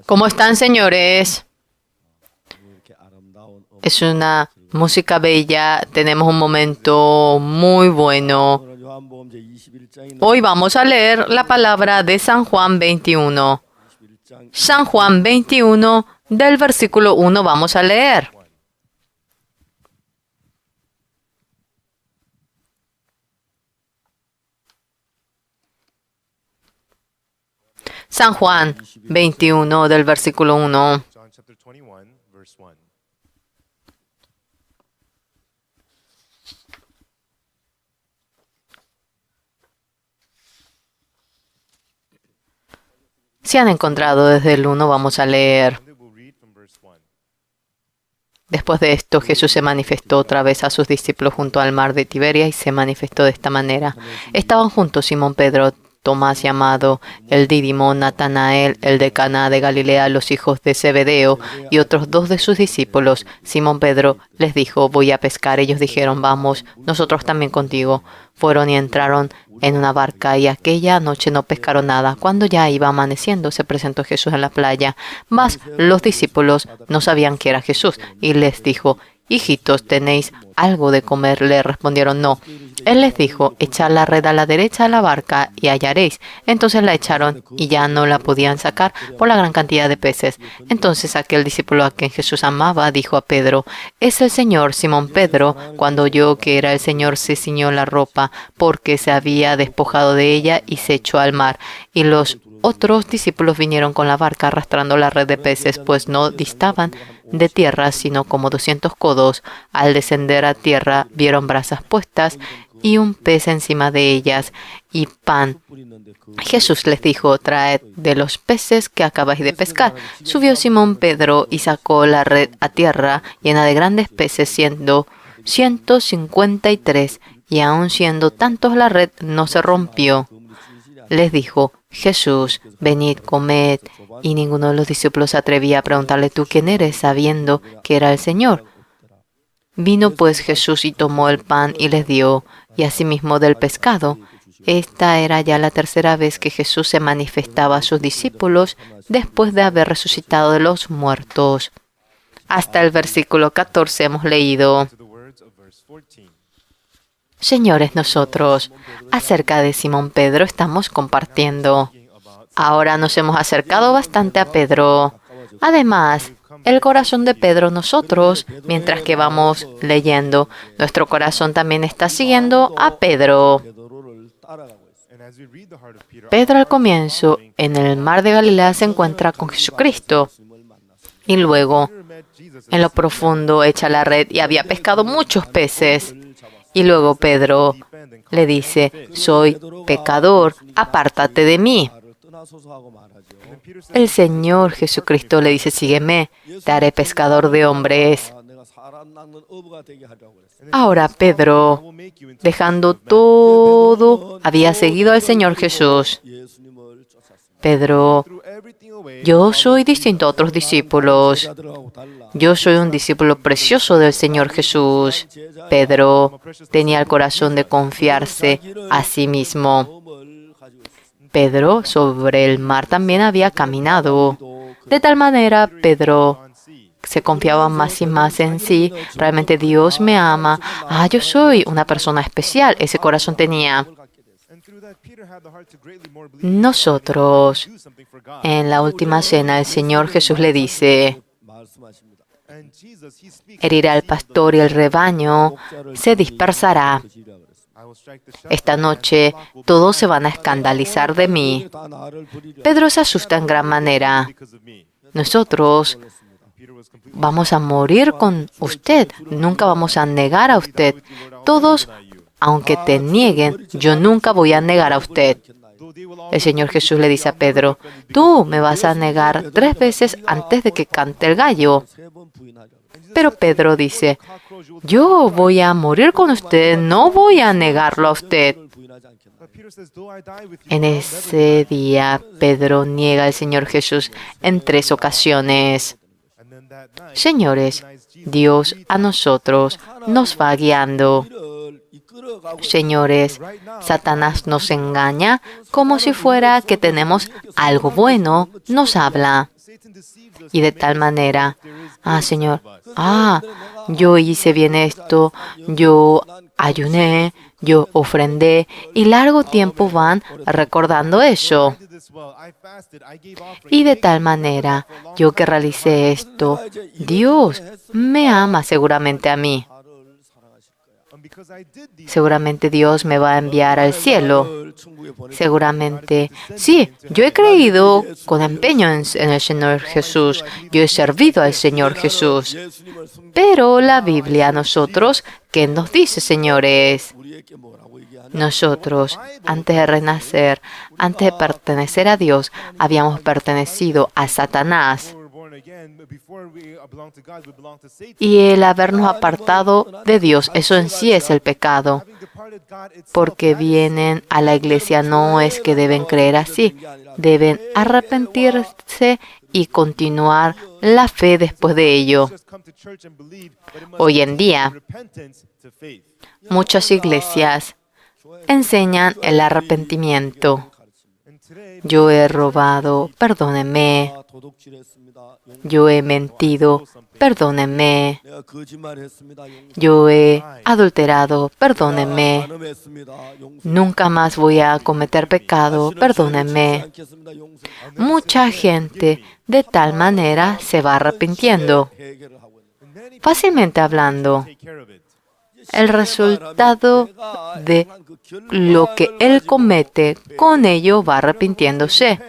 ¿Cómo están, señores? Es una música bella. Tenemos un momento muy bueno. Hoy vamos a leer la palabra de San Juan 21. San Juan 21, del versículo 1 vamos a leer. San Juan 21, del versículo 1. John chapter 21, verse 1. Si han encontrado desde el 1, vamos a leer. And we'll read from verse 1. Después de esto, Jesús se manifestó otra vez a sus discípulos junto al mar de Tiberia y se manifestó de esta manera. Estaban juntos Simón Pedro, Tomás llamado el Dídimo, Natanael, el de Caná de Galilea, los hijos de Zebedeo y otros dos de sus discípulos. Simón Pedro les dijo: voy a pescar. Ellos dijeron: vamos, nosotros también contigo. Fueron y entraron en una barca y aquella noche no pescaron nada. Cuando ya iba amaneciendo, se presentó Jesús en la playa. Mas los discípulos no sabían que era Jesús y les dijo: hijitos, ¿tenéis algo de comer? Le respondieron: no. Él les dijo: echad la red a la derecha de la barca y hallaréis. Entonces la echaron y ya no la podían sacar por la gran cantidad de peces. Entonces aquel discípulo a quien Jesús amaba dijo a Pedro: es el Señor. Simón Pedro, cuando oyó que era el Señor, se ciñó la ropa porque se había despojado de ella y se echó al mar. Y los otros discípulos vinieron con la barca arrastrando la red de peces, pues no distaban de tierra sino como 200 codos. Al descender a tierra vieron brasas puestas y un pez encima de ellas y pan. Jesús les dijo: traed de los peces que acabáis de pescar. Subió Simón Pedro y sacó la red a tierra llena de grandes peces, siendo 153, y aun siendo tantos la red no se rompió. Les dijo Jesús: venid, comed. Y ninguno de los discípulos se atrevía a preguntarle: ¿tú quién eres?, sabiendo que era el Señor. Vino pues Jesús y tomó el pan y les dio, y asimismo del pescado. Esta era ya la tercera vez que Jesús se manifestaba a sus discípulos después de haber resucitado de los muertos. Hasta el versículo 14 hemos leído. To the words of verse 14. Señores, nosotros acerca de Simón Pedro estamos compartiendo. Ahora nos hemos acercado bastante a Pedro. Además, el corazón de Pedro, nosotros, mientras que vamos leyendo, nuestro corazón también está siguiendo a Pedro. And as we read the heart of Peter, Pedro al comienzo, en el mar de Galilea, se encuentra con Jesucristo. Y luego, Peter met Jesus en lo profundo, echa la red y había pescado muchos peces. Y luego Pedro le dice: soy pecador, apártate de mí. El Señor Jesucristo le dice: sígueme, te haré pescador de hombres. Ahora Pedro, dejando todo, había seguido al Señor Jesús. Pedro: yo soy distinto a otros discípulos. Yo soy un discípulo precioso del Señor Jesús. Pedro tenía el corazón de confiarse a sí mismo. Pedro sobre el mar también había caminado. De tal manera, Pedro se confiaba más y más en sí. Realmente Dios me ama. Yo soy una persona especial. Ese corazón tenía. and through that Peter had the heart to greatly more believe Nosotros, do something for God. en la última cena, el Señor Jesús le dice: And Jesus, he speaks, herirá al pastor y el rebaño se dispersará. I will strike the shepherd. Esta noche todos se van a escandalizar de mí. Pedro se asusta en gran manera. Because of me. Nosotros Peter was completely vamos a morir con usted. Nunca vamos a negar a usted. Todos, aunque te nieguen, yo nunca voy a negar a usted. though they will all El Señor Jesús le dice a Pedro: tú me vas a negar 3 veces antes de que cante el gallo. Pero Pedro dice: yo voy a morir con usted, no voy a negarlo a usted. But Peter says, though I die with you, En ese día, Pedro niega al Señor Jesús en 3 ocasiones. and then that night, Señores, Dios a nosotros nos va guiando. Señores, Satanás nos engaña como si fuera que tenemos algo bueno, nos habla. Y de tal manera, Señor, yo hice bien esto, yo ayuné, yo ofrendé, y largo tiempo van recordando eso. Y de tal manera, yo que realicé esto, Dios me ama seguramente a mí. Seguramente Dios me va a enviar al cielo. Seguramente, sí, yo he creído con empeño en el Señor Jesús. Yo he servido al Señor Jesús. Pero la Biblia a nosotros, ¿qué nos dice, señores? Nosotros, antes de renacer, antes de pertenecer a Dios, habíamos pertenecido a Satanás. Y el habernos apartado de Dios, eso en sí es el pecado. Porque vienen a la iglesia, no es que deben creer así, deben arrepentirse y continuar la fe después de ello. Hoy en día, muchas iglesias enseñan el arrepentimiento. Yo he robado, perdónenme. Yo he mentido, perdónenme. Yo he adulterado, perdónenme. Nunca más voy a cometer pecado, perdónenme. Mucha gente de tal manera se va arrepintiendo. Fácilmente hablando, el resultado de lo que él comete, con ello va arrepintiéndose.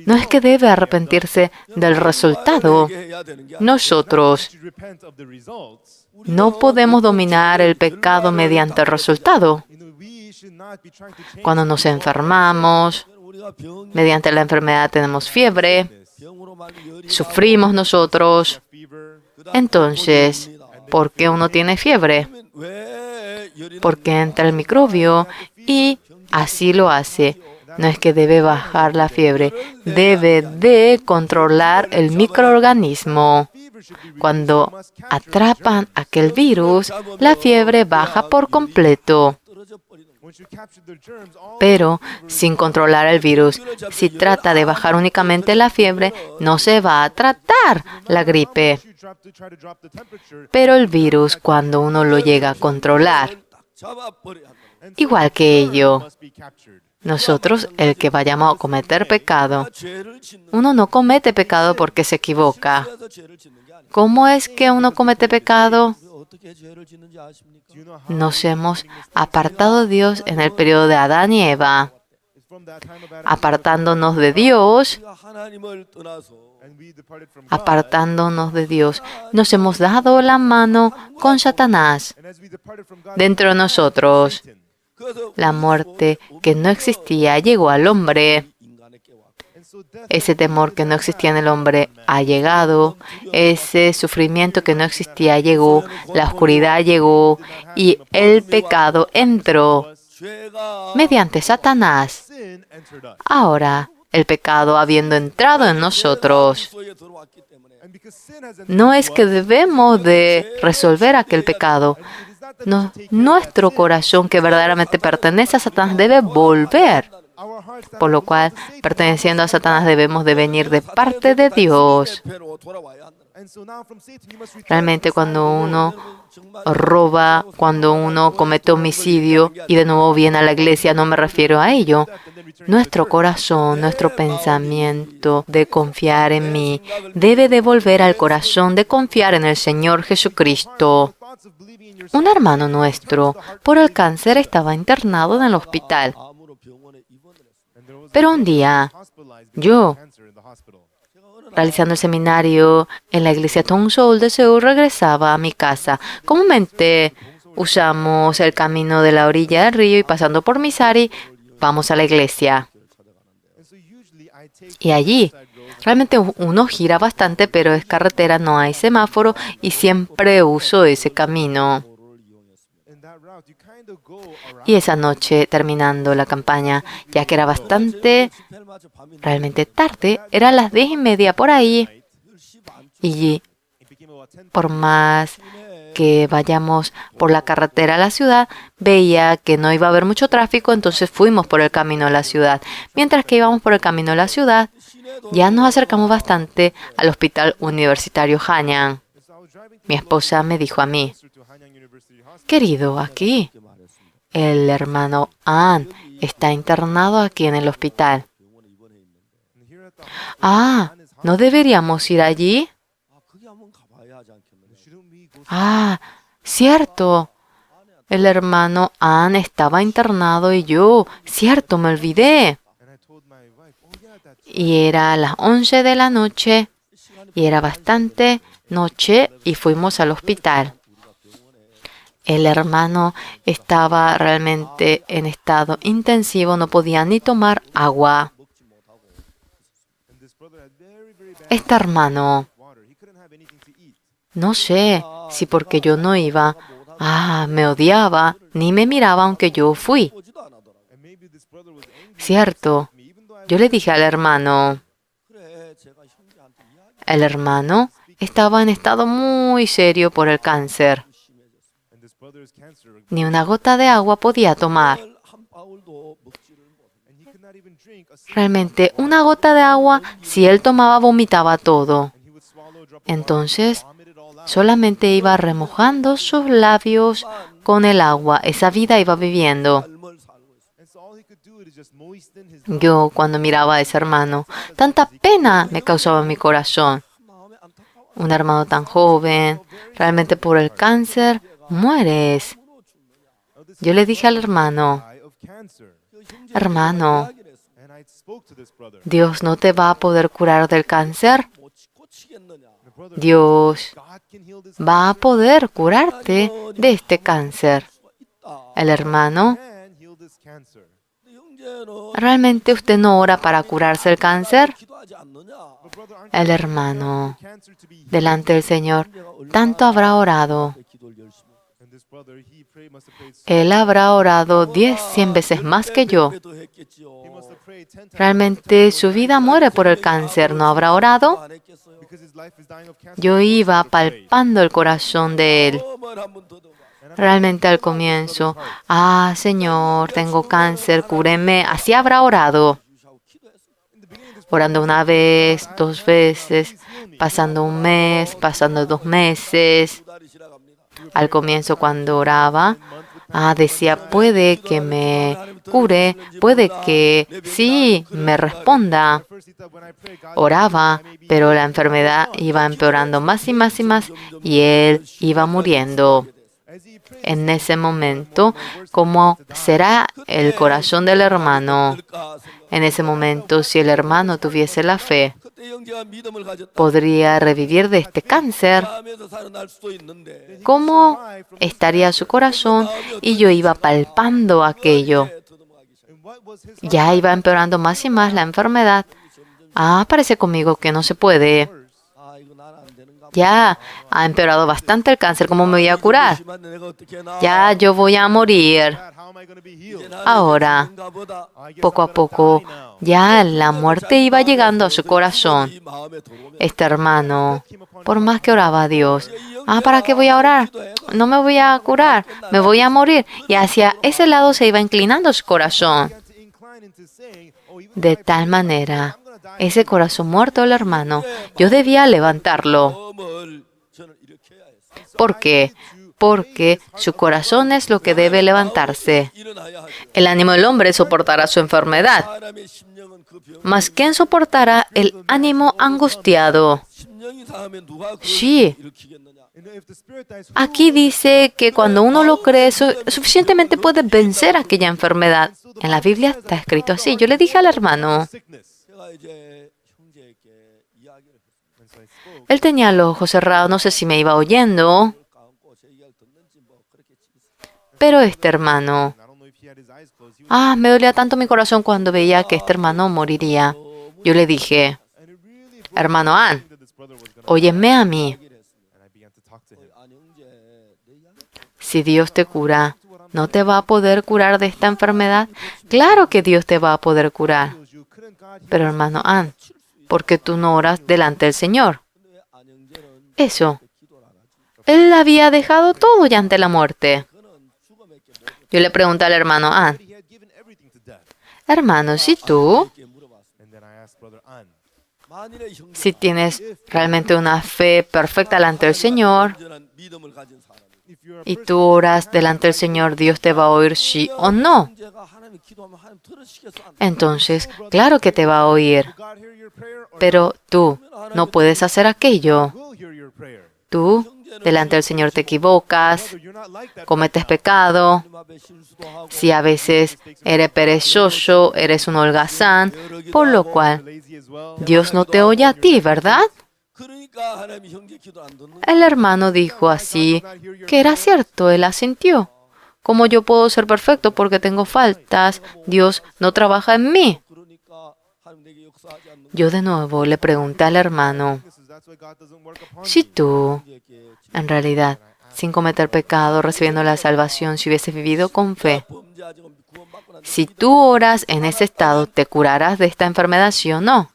No es que debe arrepentirse del resultado. Nosotros no podemos dominar el pecado mediante el resultado. Cuando nos enfermamos, mediante la enfermedad tenemos fiebre, sufrimos nosotros. Entonces, ¿por qué uno tiene fiebre? Porque entra el microbio y así lo hace. No es que debe bajar la fiebre, debe de controlar el microorganismo. Cuando atrapan aquel virus, la fiebre baja por completo. Pero sin controlar el virus, si trata de bajar únicamente la fiebre, no se va a tratar la gripe. Pero el virus, cuando uno lo llega a controlar, igual que ello, nosotros, el que vayamos a cometer pecado, uno no comete pecado porque se equivoca. ¿Cómo es que uno comete pecado? Nos hemos apartado de Dios en el periodo de Adán y Eva. Apartándonos de Dios, nos hemos dado la mano con Satanás dentro de nosotros. La muerte que no existía llegó al hombre. Ese temor que no existía en el hombre ha llegado. Ese sufrimiento que no existía llegó. La oscuridad llegó. Y el pecado entró mediante Satanás. Ahora, el pecado habiendo entrado en nosotros, no es que debemos de resolver aquel pecado. No, nuestro corazón que verdaderamente pertenece a Satanás debe volver. Por lo cual, perteneciendo a Satanás, debemos de venir de parte de Dios. Realmente cuando uno roba, cuando uno comete homicidio y de nuevo viene a la iglesia, no me refiero a ello. Nuestro corazón, nuestro pensamiento de confiar en mí, debe de volver al corazón de confiar en el Señor Jesucristo. Un hermano nuestro por el cáncer estaba internado en el hospital. Pero un día, yo, realizando el seminario en la iglesia Tong Seol de Seúl, regresaba a mi casa. Comúnmente usamos el camino de la orilla del río y pasando por Misari, vamos a la iglesia. Y allí, realmente uno gira bastante, pero es carretera, no hay semáforo y siempre uso ese camino. Y esa noche, terminando la campaña, ya que era realmente tarde, eran las 10:30 por ahí. Y por más que vayamos por la carretera a la ciudad. Veía que no iba a haber mucho tráfico, entonces fuimos por el camino a la ciudad. Mientras que íbamos por el camino a la ciudad, ya nos acercamos bastante al Hospital Universitario Hanyang. Mi esposa me dijo a mí, querido, aquí el hermano An está internado aquí en el hospital. Ah, ¿no deberíamos ir allí? Ah, cierto. El hermano An estaba internado y yo, cierto, me olvidé. Y era a las 11 de la noche y era bastante noche y fuimos al hospital. El hermano estaba realmente en estado intensivo, no podía ni tomar agua. Este hermano, no sé si porque yo no iba, me odiaba, ni me miraba aunque yo fui. Cierto, yo le dije al hermano, el hermano estaba en estado muy serio por el cáncer. Ni una gota de agua podía tomar. Realmente, una gota de agua, si él tomaba, vomitaba todo. Entonces, solamente iba remojando sus labios con el agua. Esa vida iba viviendo. Yo, cuando miraba a ese hermano, tanta pena me causaba en mi corazón. Un hermano tan joven, realmente por el cáncer, mueres. Yo le dije al hermano, hermano, ¿Dios no te va a poder curar del cáncer? Dios va a poder curarte de este cáncer. El hermano, ¿realmente usted no ora para curarse el cáncer? El hermano, delante del Señor, tanto habrá orado. Él habrá orado 10, 100 veces más que yo. Realmente su vida muere por el cáncer. ¿No habrá orado? Yo iba palpando el corazón de él. Realmente al comienzo, Señor, tengo cáncer, cúreme. Así habrá orado. Orando una vez, 2 veces, pasando un mes, pasando 2 meses. Al comienzo cuando oraba, decía, puede que me cure, puede que sí me responda. Oraba, pero la enfermedad iba empeorando más y más y más y él iba muriendo. En ese momento, ¿cómo será el corazón del hermano? En ese momento, si el hermano tuviese la fe, podría revivir de este cáncer. ¿Cómo estaría su corazón? Y yo iba palpando aquello. Ya iba empeorando más y más la enfermedad. Parece conmigo que no se puede. Ya ha empeorado bastante el cáncer. ¿Cómo me voy a curar? Ya yo voy a morir. Ahora, poco a poco, ya la muerte iba llegando a su corazón. Este hermano, por más que oraba a Dios, ¿para qué voy a orar? No me voy a curar, me voy a morir. Y hacia ese lado se iba inclinando su corazón. De tal manera, ese corazón muerto del hermano, yo debía levantarlo. ¿Por qué? Porque su corazón es lo que debe levantarse. El ánimo del hombre soportará su enfermedad. Mas ¿quién soportará el ánimo angustiado? Sí. Aquí dice que cuando uno lo cree, suficientemente puede vencer aquella enfermedad. En la Biblia está escrito así. Yo le dije al hermano, él tenía los ojos cerrados, no sé si me iba oyendo, pero este hermano, me dolía tanto mi corazón cuando veía que este hermano moriría. Yo le dije, hermano An, óyeme a mí. Si Dios te cura, ¿no te va a poder curar de esta enfermedad? Claro que Dios te va a poder curar. Pero hermano An, ¿por qué tú no oras delante del Señor? Eso Él había dejado todo ya ante la muerte. Yo le pregunté al hermano An, He had given everything to death. hermano, si tú, And then I asked Brother An, si tienes realmente una fe perfecta delante del Señor, if you're a y tú oras delante del Señor, ¿Dios te va a oír sí o no? Entonces, claro que te va a oír, God hear your prayer or pero tú no puedes hacer aquello. will hear your prayer? Tú, delante del Señor, te equivocas, Brother, you're not like that. cometes pecado. Si a veces eres perezoso, eres un holgazán, por lo cual Lazy as well. Dios no te oye a ti, ¿verdad? El hermano dijo así que era cierto, él asintió. ¿Cómo yo puedo ser perfecto porque tengo faltas? Dios no trabaja en mí. Yo de nuevo le pregunté al hermano, That's why God doesn't work upon si tú, en realidad, sin cometer pecado, recibiendo la salvación, si hubieses vivido con fe, si tú oras en ese estado, ¿te curarás de esta enfermedad, sí o no?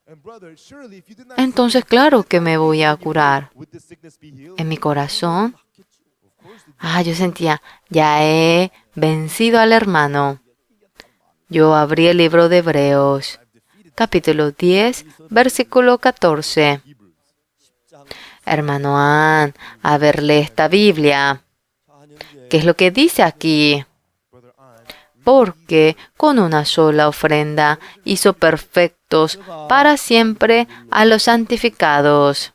And brother, surely if you did not Entonces, claro que me voy a curar. would the sickness be healed? En mi corazón, yo sentía, ya he vencido al hermano. Yo abrí el libro de Hebreos, capítulo 10, versículo 14. Hermano An, a ver, lee esta Biblia. ¿Qué es lo que dice aquí? Porque con una sola ofrenda hizo perfectos para siempre a los santificados.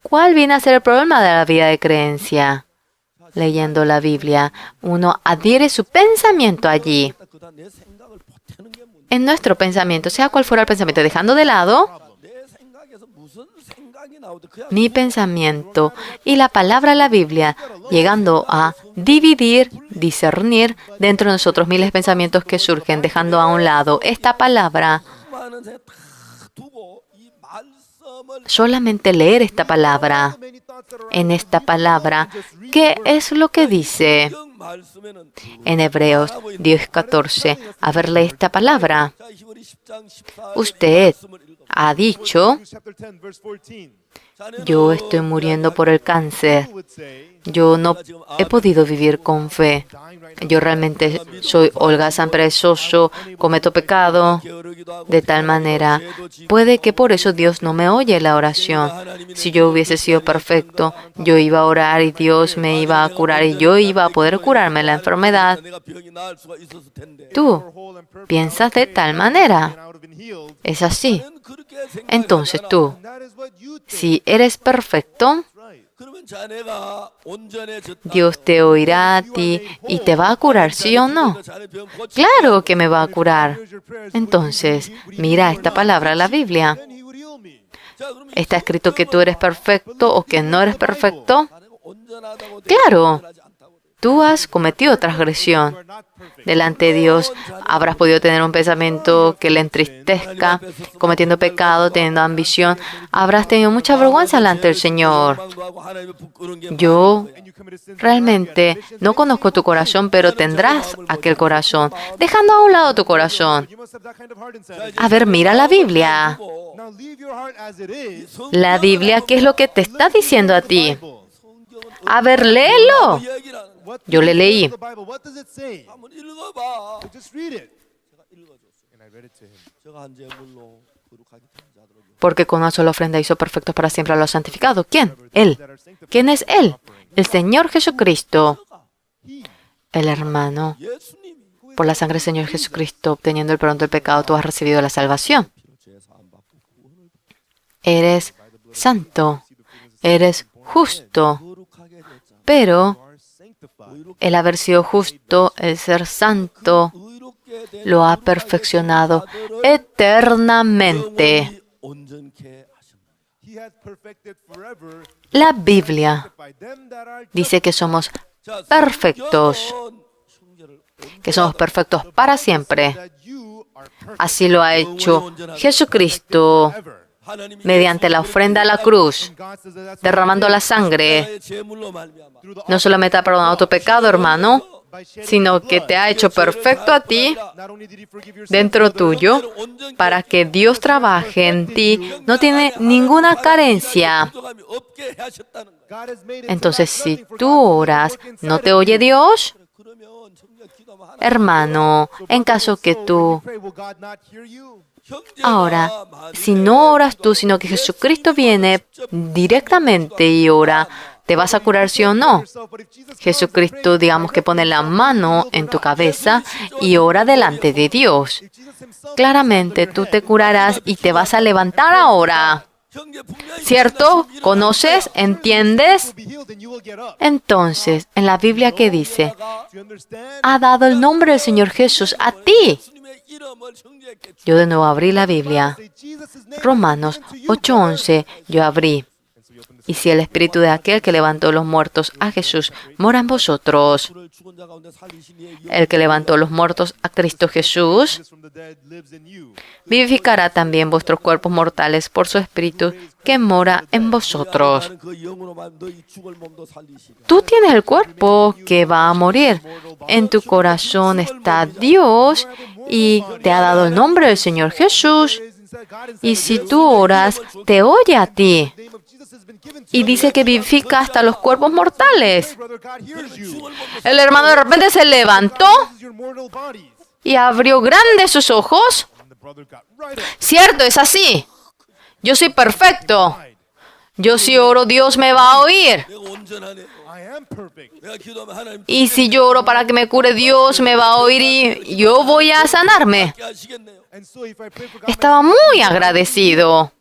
¿Cuál viene a ser el problema de la vida de creencia? Leyendo la Biblia, uno adhiere su pensamiento allí. En nuestro pensamiento, sea cual fuera el pensamiento, dejando de lado mi pensamiento y la palabra de la Biblia, llegando a dividir, discernir dentro de nosotros miles de pensamientos que surgen, dejando a un lado esta palabra. Solamente leer esta palabra. En esta palabra, ¿qué es lo que dice? En Hebreos 10:14, a ver, lee esta palabra. Usted ha dicho, Chapter 10, verse 14. yo estoy muriendo por el cáncer. Yo no he podido vivir con fe. Yo realmente soy holgazán, perezoso, cometo pecado. De tal manera, puede que por eso Dios no me oye la oración. Si yo hubiese sido perfecto, yo iba a orar y Dios me iba a curar y yo iba a poder curarme la enfermedad. Tú piensas de tal manera. Es así. Entonces tú, si eres perfecto, Dios te oirá a ti y te va a curar, ¿sí o no? Claro que me va a curar. Entonces, mira esta palabra en la Biblia. ¿Está escrito que tú eres perfecto o que no eres perfecto? Claro, tú has cometido transgresión. Delante de Dios habrás podido tener un pensamiento que le entristezca, cometiendo pecado, teniendo ambición. Habrás tenido mucha vergüenza delante del Señor. Yo realmente no conozco tu corazón, pero tendrás aquel corazón, dejando a un lado tu corazón. A ver, mira la Biblia. La Biblia, ¿qué es lo que te está diciendo a ti? A ver, léelo. Yo le leí. Porque con una sola ofrenda hizo perfectos para siempre a los santificados. ¿Quién? Él. ¿Quién es Él? El Señor Jesucristo. El hermano. Por la sangre del Señor Jesucristo, obteniendo el perdón del pecado, tú has recibido la salvación. Eres santo. Eres justo. Pero el haber sido justo, el ser santo, lo ha perfeccionado eternamente. La Biblia dice que somos perfectos, para siempre. Así lo ha hecho Jesucristo mediante la ofrenda a la cruz, derramando la sangre. No solamente ha perdonado tu pecado, hermano, sino que te ha hecho perfecto a ti dentro tuyo para que Dios trabaje en ti. No tiene ninguna carencia. Entonces, si tú oras, ¿no te oye Dios? Hermano, en caso que tú... Ahora, si no oras tú, sino que Jesucristo viene directamente y ora, ¿te vas a curar sí o no? Jesucristo, digamos que pone la mano en tu cabeza y ora delante de Dios. Claramente tú te curarás y te vas a levantar ahora. ¿Cierto? ¿Conoces? ¿Entiendes? Entonces, en la Biblia, ¿qué dice? Ha dado el nombre del Señor Jesús a ti. Yo de nuevo abrí la Biblia. Romanos 8:11, yo abrí. Y si el espíritu de aquel que levantó los muertos a Jesús mora en vosotros, el que levantó los muertos a Cristo Jesús, vivificará también vuestros cuerpos mortales por su espíritu que mora en vosotros. Tú tienes el cuerpo que va a morir. En tu corazón está Dios y te ha dado el nombre del Señor Jesús. Y si tú oras, te oye a ti. Y dice que vivifica hasta los cuerpos mortales. El hermano de repente se levantó y abrió grandes sus ojos. Cierto, es así. Yo soy perfecto. Yo si oro, Dios me va a oír. Y si yo oro para que me cure, Dios me va a oír y yo voy a sanarme. Estaba muy agradecido.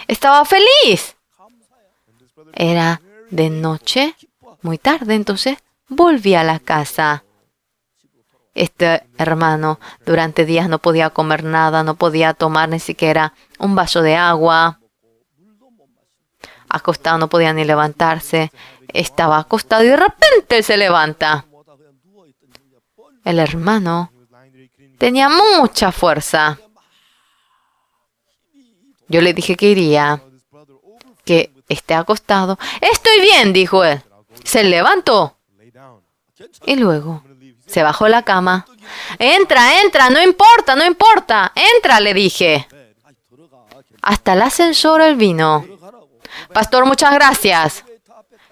Estaba feliz. Era de noche, muy tarde, entonces volví a la casa. Este hermano durante días no podía comer nada, no podía tomar ni siquiera un vaso de agua. Acostado, no podía ni levantarse. Estaba acostado y de repente él se levanta. El hermano tenía mucha fuerza. Yo le dije que iría, que esté acostado. Estoy bien, dijo él. Se levantó. Y luego se bajó la cama. Entra, entra, no importa, no importa. Entra, le dije. Hasta el ascensor él vino. Pastor, muchas gracias.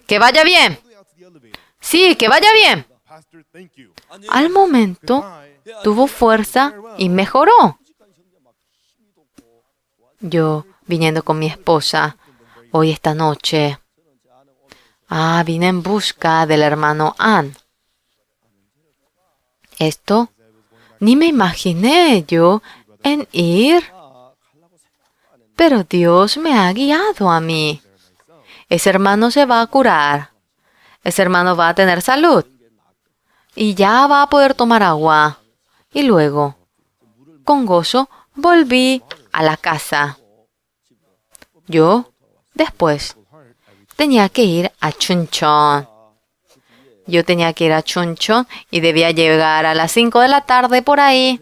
Que vaya bien. Sí, que vaya bien. Al momento tuvo fuerza y mejoró. Yo, viniendo con mi esposa, hoy esta noche, vine en busca del hermano Ann. Esto, ni me imaginé yo en ir, pero Dios me ha guiado a mí. Ese hermano se va a curar. Ese hermano va a tener salud. Y ya va a poder tomar agua. Y luego, con gozo, volví a la casa. Yo, después, tenía que ir a Chuncheon. Yo tenía que ir a Chuncheon y debía llegar a las 5 de la tarde por ahí.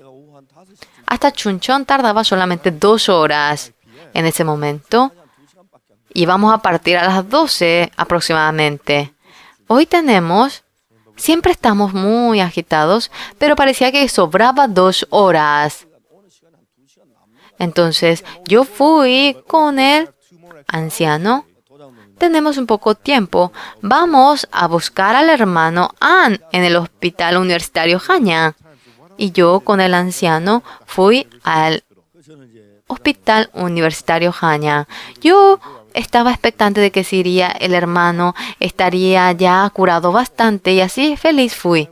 Hasta Chuncheon tardaba solamente 2 horas. En ese momento, íbamos a partir a las 12 aproximadamente. Hoy siempre estamos muy agitados, pero parecía que sobraba 2 horas. Entonces, yo fui con el anciano. Tenemos un poco de tiempo. Vamos a buscar al hermano An en el hospital universitario Hanyang. Y yo con el anciano fui al hospital universitario Hanyang. Yo estaba expectante de que si iría el hermano, estaría ya curado bastante y así feliz fui.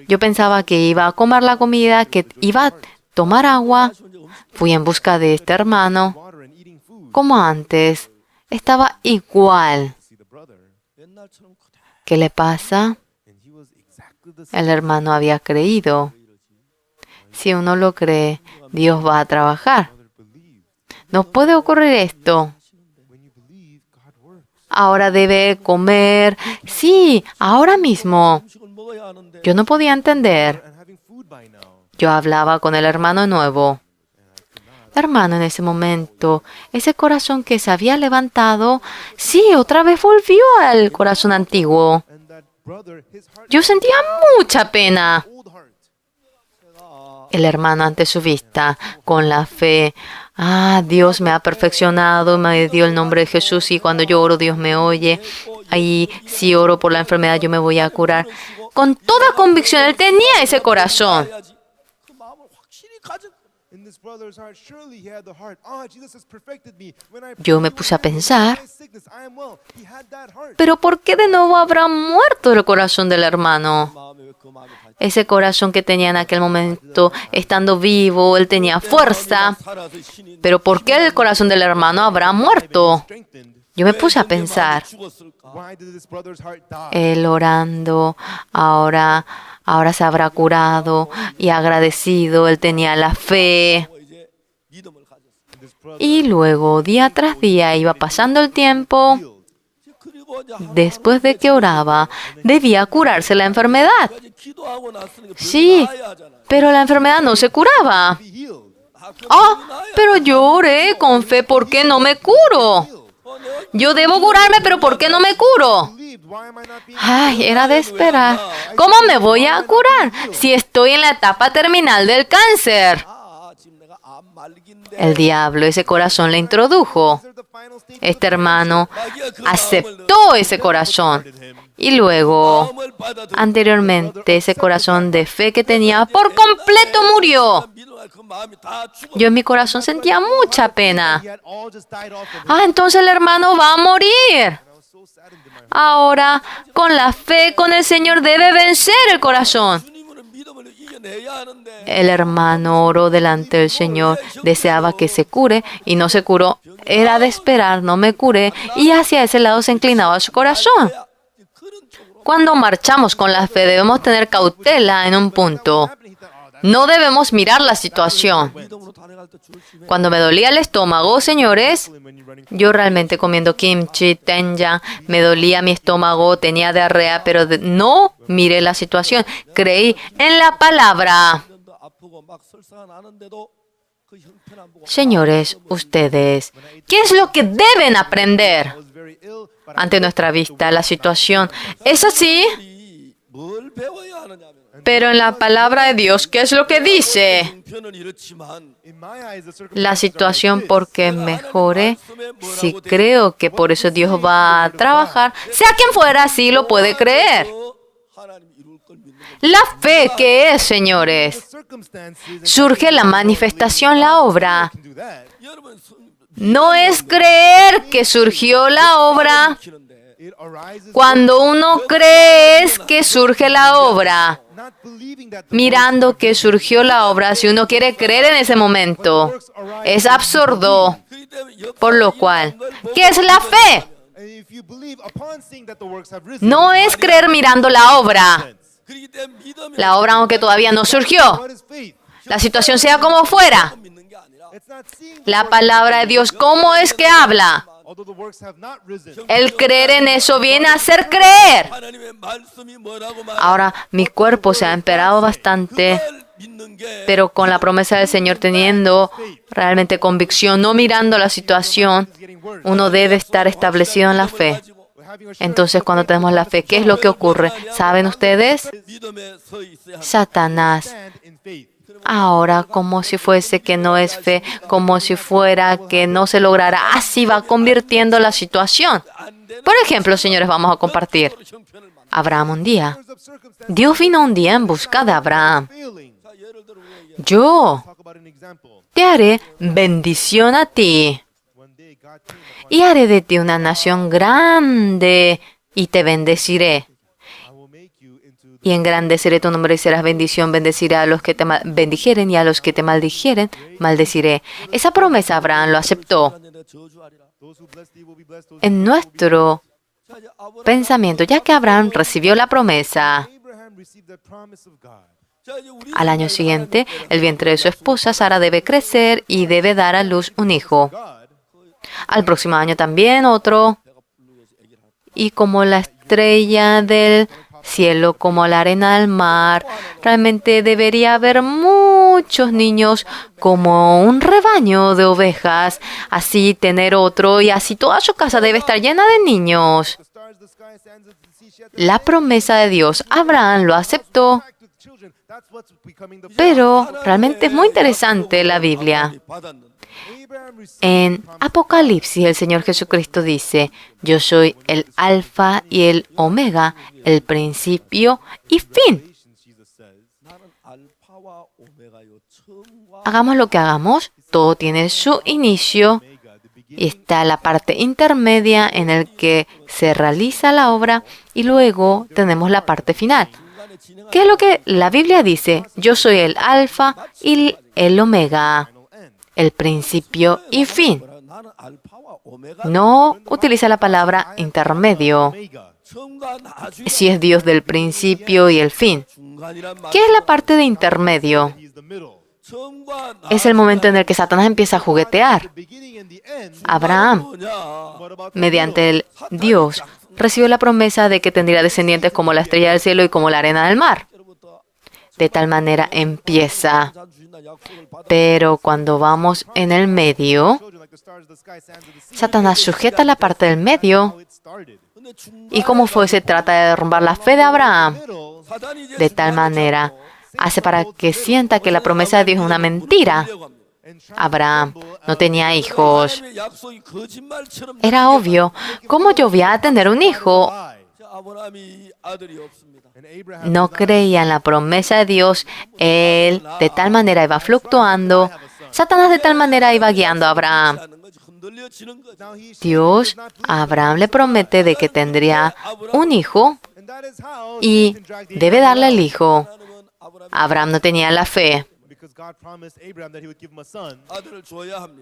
Yo pensaba que iba a comer la comida, que iba a tomar agua. Fui en busca de este hermano. Como antes, estaba igual. ¿Qué le pasa? El hermano había creído. Si uno lo cree, Dios va a trabajar. No puede ocurrir esto. Ahora debe comer. Sí, ahora mismo. Yo no podía entender. Yo hablaba con el hermano nuevo. Hermano, en ese momento, ese corazón que se había levantado, sí, otra vez volvió al corazón antiguo. brother, his heart Yo sentía mucha pena. old heart. El hermano ante su vista, con la fe. Dios me ha perfeccionado, me dio el nombre de Jesús y cuando yo oro, Dios me oye. Y si oro por la enfermedad, yo me voy a curar. Con toda convicción, él tenía ese corazón. In this brother's heart, surely he had the heart. Jesus has perfected me. When I Yo me puse a pensar, my sickness, I am well. He had that heart. pero ¿por qué de nuevo habrá muerto el corazón del hermano? Ese corazón que tenía en aquel momento, estando vivo, él tenía fuerza. Pero ¿por qué el corazón del hermano habrá muerto? Strengthened. Yo me puse a pensar, Why did this brother's heart die? él orando, ahora se habrá curado y agradecido, él tenía la fe. This brother Y luego, día tras día, iba pasando el tiempo. Después de que oraba, debía curarse la enfermedad. Sí, pero la enfermedad no se curaba. be healed. Pero yo oré con fe, ¿por qué no me curo? Yo debo curarme, pero ¿por qué no me curo? Believed. Why am I not being Era de esperar. ¿Cómo me voy a curar si estoy en la etapa terminal del cáncer? El diablo ese corazón le introdujo. the final stage? Este hermano aceptó ese corazón. Y luego, anteriormente, ese corazón de fe que tenía por completo murió. Yo en mi corazón sentía mucha pena. He had all just died off of it. Entonces el hermano va a morir. I was so saddened in my heart. Ahora, con la fe, con el Señor debe vencer el corazón. El hermano oró delante del Señor, deseaba que se cure y no se curó. Era de esperar, no me curé y hacia ese lado se inclinaba su corazón. Cuando marchamos con la fe debemos tener cautela en un punto. He thought, No debemos mirar la situación. Cuando me dolía el estómago, señores, when you're running yo realmente comiendo kimchi, tenjang, me dolía mi estómago, tenía diarrea, pero no miré la situación. Creí en la palabra. Señores, ustedes, ¿qué es lo que deben aprender I was very ill, but ante nuestra vista? La situación es así, pero en la palabra de Dios, ¿qué es lo que dice? in my eyes, the La circumstances situación are like porque mejore, si creo que por eso Dios va a trabajar, sea quien fuera, así lo puede creer. La fe, ¿qué es, señores? this. Circumstances Surge la manifestación, la obra. can do that. No es creer que surgió la obra. It arises Cuando uno cree es que surge la obra. not believing that the Mirando que surgió la obra, si uno quiere creer en ese momento, es absurdo. Por lo cual, ¿qué es la fe? and if you believe upon seeing that the works have risen, No es creer mirando la obra. La obra aunque todavía no surgió. what is faith? La situación sea como fuera. It's not seeing La palabra de Dios, ¿cómo es que habla? although the works have not risen. El creer en eso viene a ser creer. Ahora, mi cuerpo se ha empeorado bastante, pero con la promesa del Señor teniendo realmente convicción, no mirando la situación, uno debe estar establecido en la fe. Entonces, cuando tenemos la fe, ¿qué es lo que ocurre? ¿Saben ustedes? Satanás Stand in faith. ahora como si fuese que no es fe, como si fuera que no se lograra. Así va convirtiendo la situación. Por ejemplo, señores, vamos a compartir. Abraham un día. Dios vino un día en busca de Abraham. Failing. Yo Talk about an example. te haré bendición a ti One day God came upon y haré de ti una nación grande y te bendeciré. I will make you into the Y engrandeceré tu nombre y serás bendición. Bendeciré a los que te bendijeren y a los que te maldijeren, maldeciré. Esa promesa Abraham lo aceptó. those who bless thee will be blessed. Those En nuestro pensamiento, ya que Abraham recibió la promesa, Abraham received the promise of God. al año siguiente, el vientre de su esposa Sara debe crecer y debe dar a luz un hijo. God Al próximo año también otro. Y como la estrella del cielo, como la arena del mar, realmente debería haber muchos niños como un rebaño de ovejas. Así tener otro y así toda su casa debe estar llena de niños. the stars la promesa de Dios. Abraham lo aceptó, pero realmente es muy interesante la Biblia. En Apocalipsis, el Señor Jesucristo dice: yo soy el Alfa y el Omega, el principio y fin. Hagamos lo que hagamos, todo tiene su inicio y está la parte intermedia en el que se realiza la obra y luego tenemos la parte final. ¿Qué es lo que la Biblia dice? Yo soy el Alfa y el Omega, el principio y fin. No utiliza la palabra intermedio. Si es Dios del principio y el fin. ¿Qué es la parte de intermedio? Es el momento en el que Satanás empieza a juguetear. Abraham, mediante el Dios, recibió la promesa de que tendría descendientes como la estrella del cielo y como la arena del mar. De tal manera empieza. Pero cuando vamos en el medio, Satanás sujeta la parte del medio. ¿Y cómo fue? Se trata de derrumbar la fe de Abraham. De tal manera, hace para que sienta que la promesa de Dios es una mentira. Abraham no tenía hijos. Era obvio. ¿Cómo yo voy a tener un hijo? No creía en la promesa de Dios. Él de tal manera iba fluctuando. Satanás de tal manera iba guiando a Abraham. Dios a Abraham le promete de que tendría un hijo y debe darle el hijo. Abraham no tenía la fe,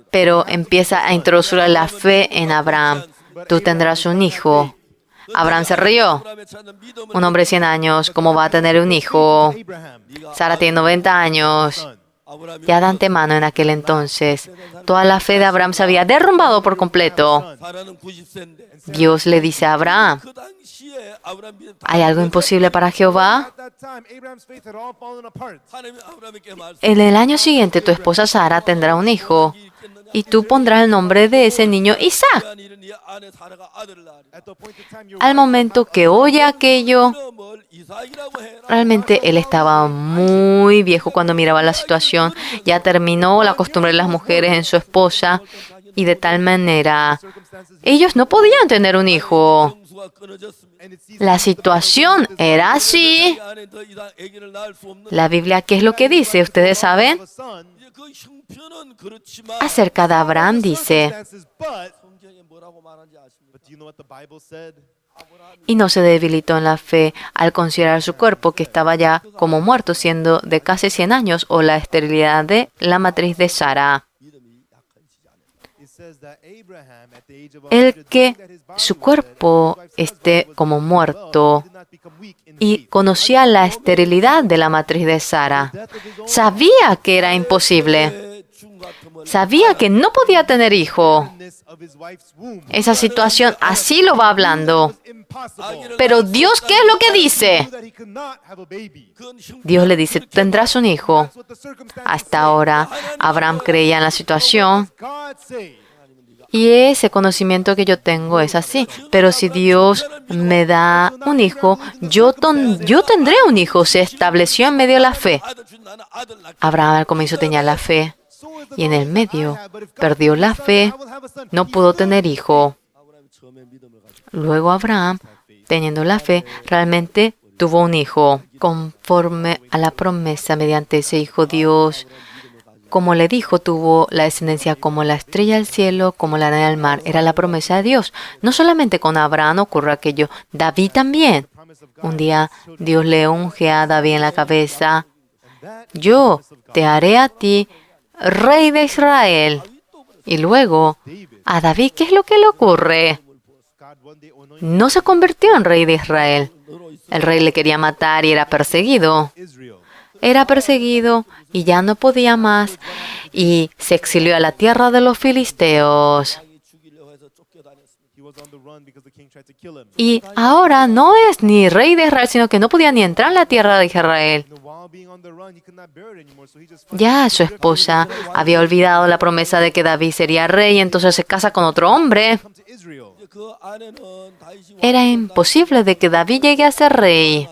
pero empieza a introducir la fe en Abraham. Tú tendrás un hijo. Abraham se rió. Un hombre de 100 años, ¿cómo va a tener un hijo? Sara tiene 90 años. Ya de antemano en aquel entonces, toda la fe de Abraham se había derrumbado por completo. Dios le dice a Abraham: ¿hay algo imposible para Jehová? En el año siguiente, tu esposa Sara tendrá un hijo, y tú pondrás el nombre de ese niño Isaac. Al momento que oye aquello, realmente él estaba muy viejo cuando miraba la situación. Ya terminó la costumbre de las mujeres en su esposa, y de tal manera ellos no podían tener un hijo. La situación era así. La Biblia, ¿qué es lo que dice? ¿Ustedes saben? Acerca de Abraham dice: y no se debilitó en la fe al considerar su cuerpo, que estaba ya como muerto, siendo de casi 100 años, o la esterilidad de la matriz de Sara. El que su cuerpo esté como muerto y conocía la esterilidad de la matriz de Sara. Sabía que era imposible. Sabía que no podía tener hijo. Esa situación así lo va hablando. Pero Dios, ¿qué es lo que dice? Dios le dice: tendrás un hijo. Hasta ahora, Abraham creía en la situación. Y ese conocimiento que yo tengo es así. Pero si Dios me da un hijo, yo tendré un hijo. Se estableció en medio de la fe. Abraham al comienzo tenía la fe. Y en el medio perdió la fe. No pudo tener hijo. Luego Abraham, teniendo la fe, realmente tuvo un hijo. Conforme a la promesa, mediante ese hijo, Dios, como le dijo, tuvo la descendencia como la estrella del cielo, como la arena del mar. Era la promesa de Dios. No solamente con Abraham ocurrió aquello, David también. Un día Dios le unge a David en la cabeza: yo te haré a ti rey de Israel. Y luego a David, ¿qué es lo que le ocurre? No se convirtió en rey de Israel. El rey le quería matar y era perseguido. Era perseguido y ya no podía más, y se exilió a la tierra de los filisteos. Y ahora no es ni rey de Israel, sino que no podía ni entrar en la tierra de Israel. Ya su esposa había olvidado la promesa de que David sería rey, entonces se casa con otro hombre. Era imposible de que David llegue a ser rey.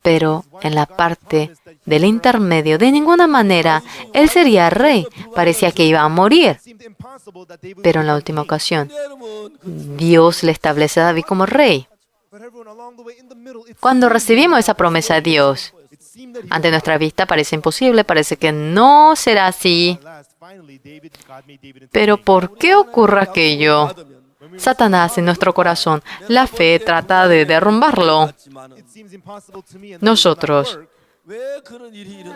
Pero en la parte del intermedio, de ninguna manera, él sería rey. Parecía que iba a morir. Pero en la última ocasión, Dios le establece a David como rey. Cuando recibimos esa promesa de Dios, ante nuestra vista parece imposible, parece que no será así. Pero ¿por qué ocurre aquello? Satanás en nuestro corazón, la fe trata de derrumbarlo. Nosotros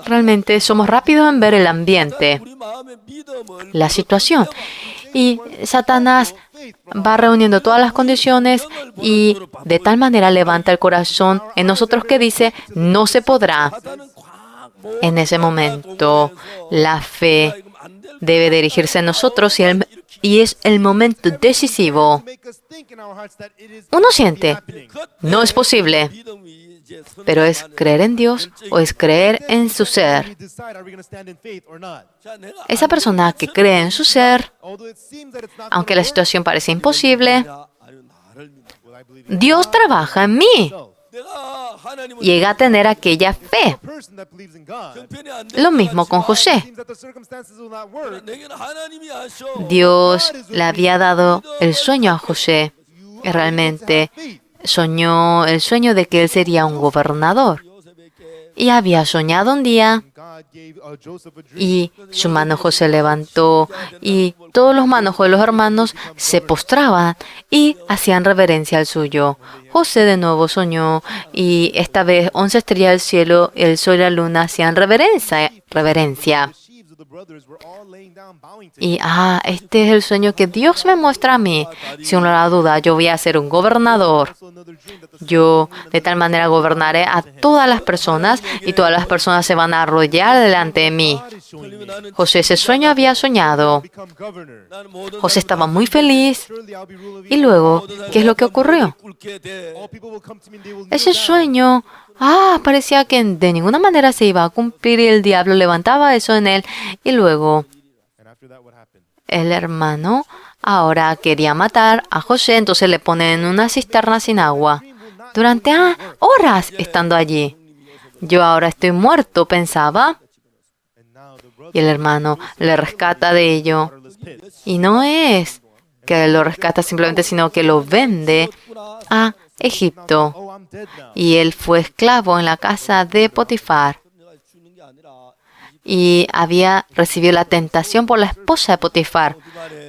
realmente somos rápidos en ver el ambiente, la situación. Y Satanás va reuniendo todas las condiciones y de tal manera levanta el corazón en nosotros que dice, no se podrá. En ese momento, la fe debe dirigirse a nosotros y es el momento decisivo. Uno siente, no es posible, pero ¿es creer en Dios o es creer en su ser? Esa persona que cree en su ser, aunque la situación parece imposible, Dios trabaja en mí. Llega a tener aquella fe. Lo mismo con José. Dios le había dado el sueño a José. Y realmente soñó el sueño de que él sería un gobernador. Y había soñado un día y su manojo se levantó y todos los manojos de los hermanos se postraban y hacían reverencia al suyo. José de nuevo soñó y esta vez 11 estrellas del cielo, el sol y la luna hacían reverencia. Y este es el sueño que Dios me muestra a mí. Si uno la duda, yo voy a ser un gobernador. Yo de tal manera gobernaré a todas las personas y todas las personas se van a arrodillar delante de mí. José ese sueño había soñado. José estaba muy feliz. Y luego, ¿qué es lo que ocurrió? Ese sueño parecía que de ninguna manera se iba a cumplir y el diablo levantaba eso en él. Y luego, el hermano ahora quería matar a José, entonces le ponen en una cisterna sin agua. Durante horas estando allí. Yo ahora estoy muerto, pensaba. Y el hermano le rescata de ello. Y no es que lo rescata simplemente, sino que lo vende a Egipto. Y él fue esclavo en la casa de Potifar. Y había recibido la tentación por la esposa de Potifar.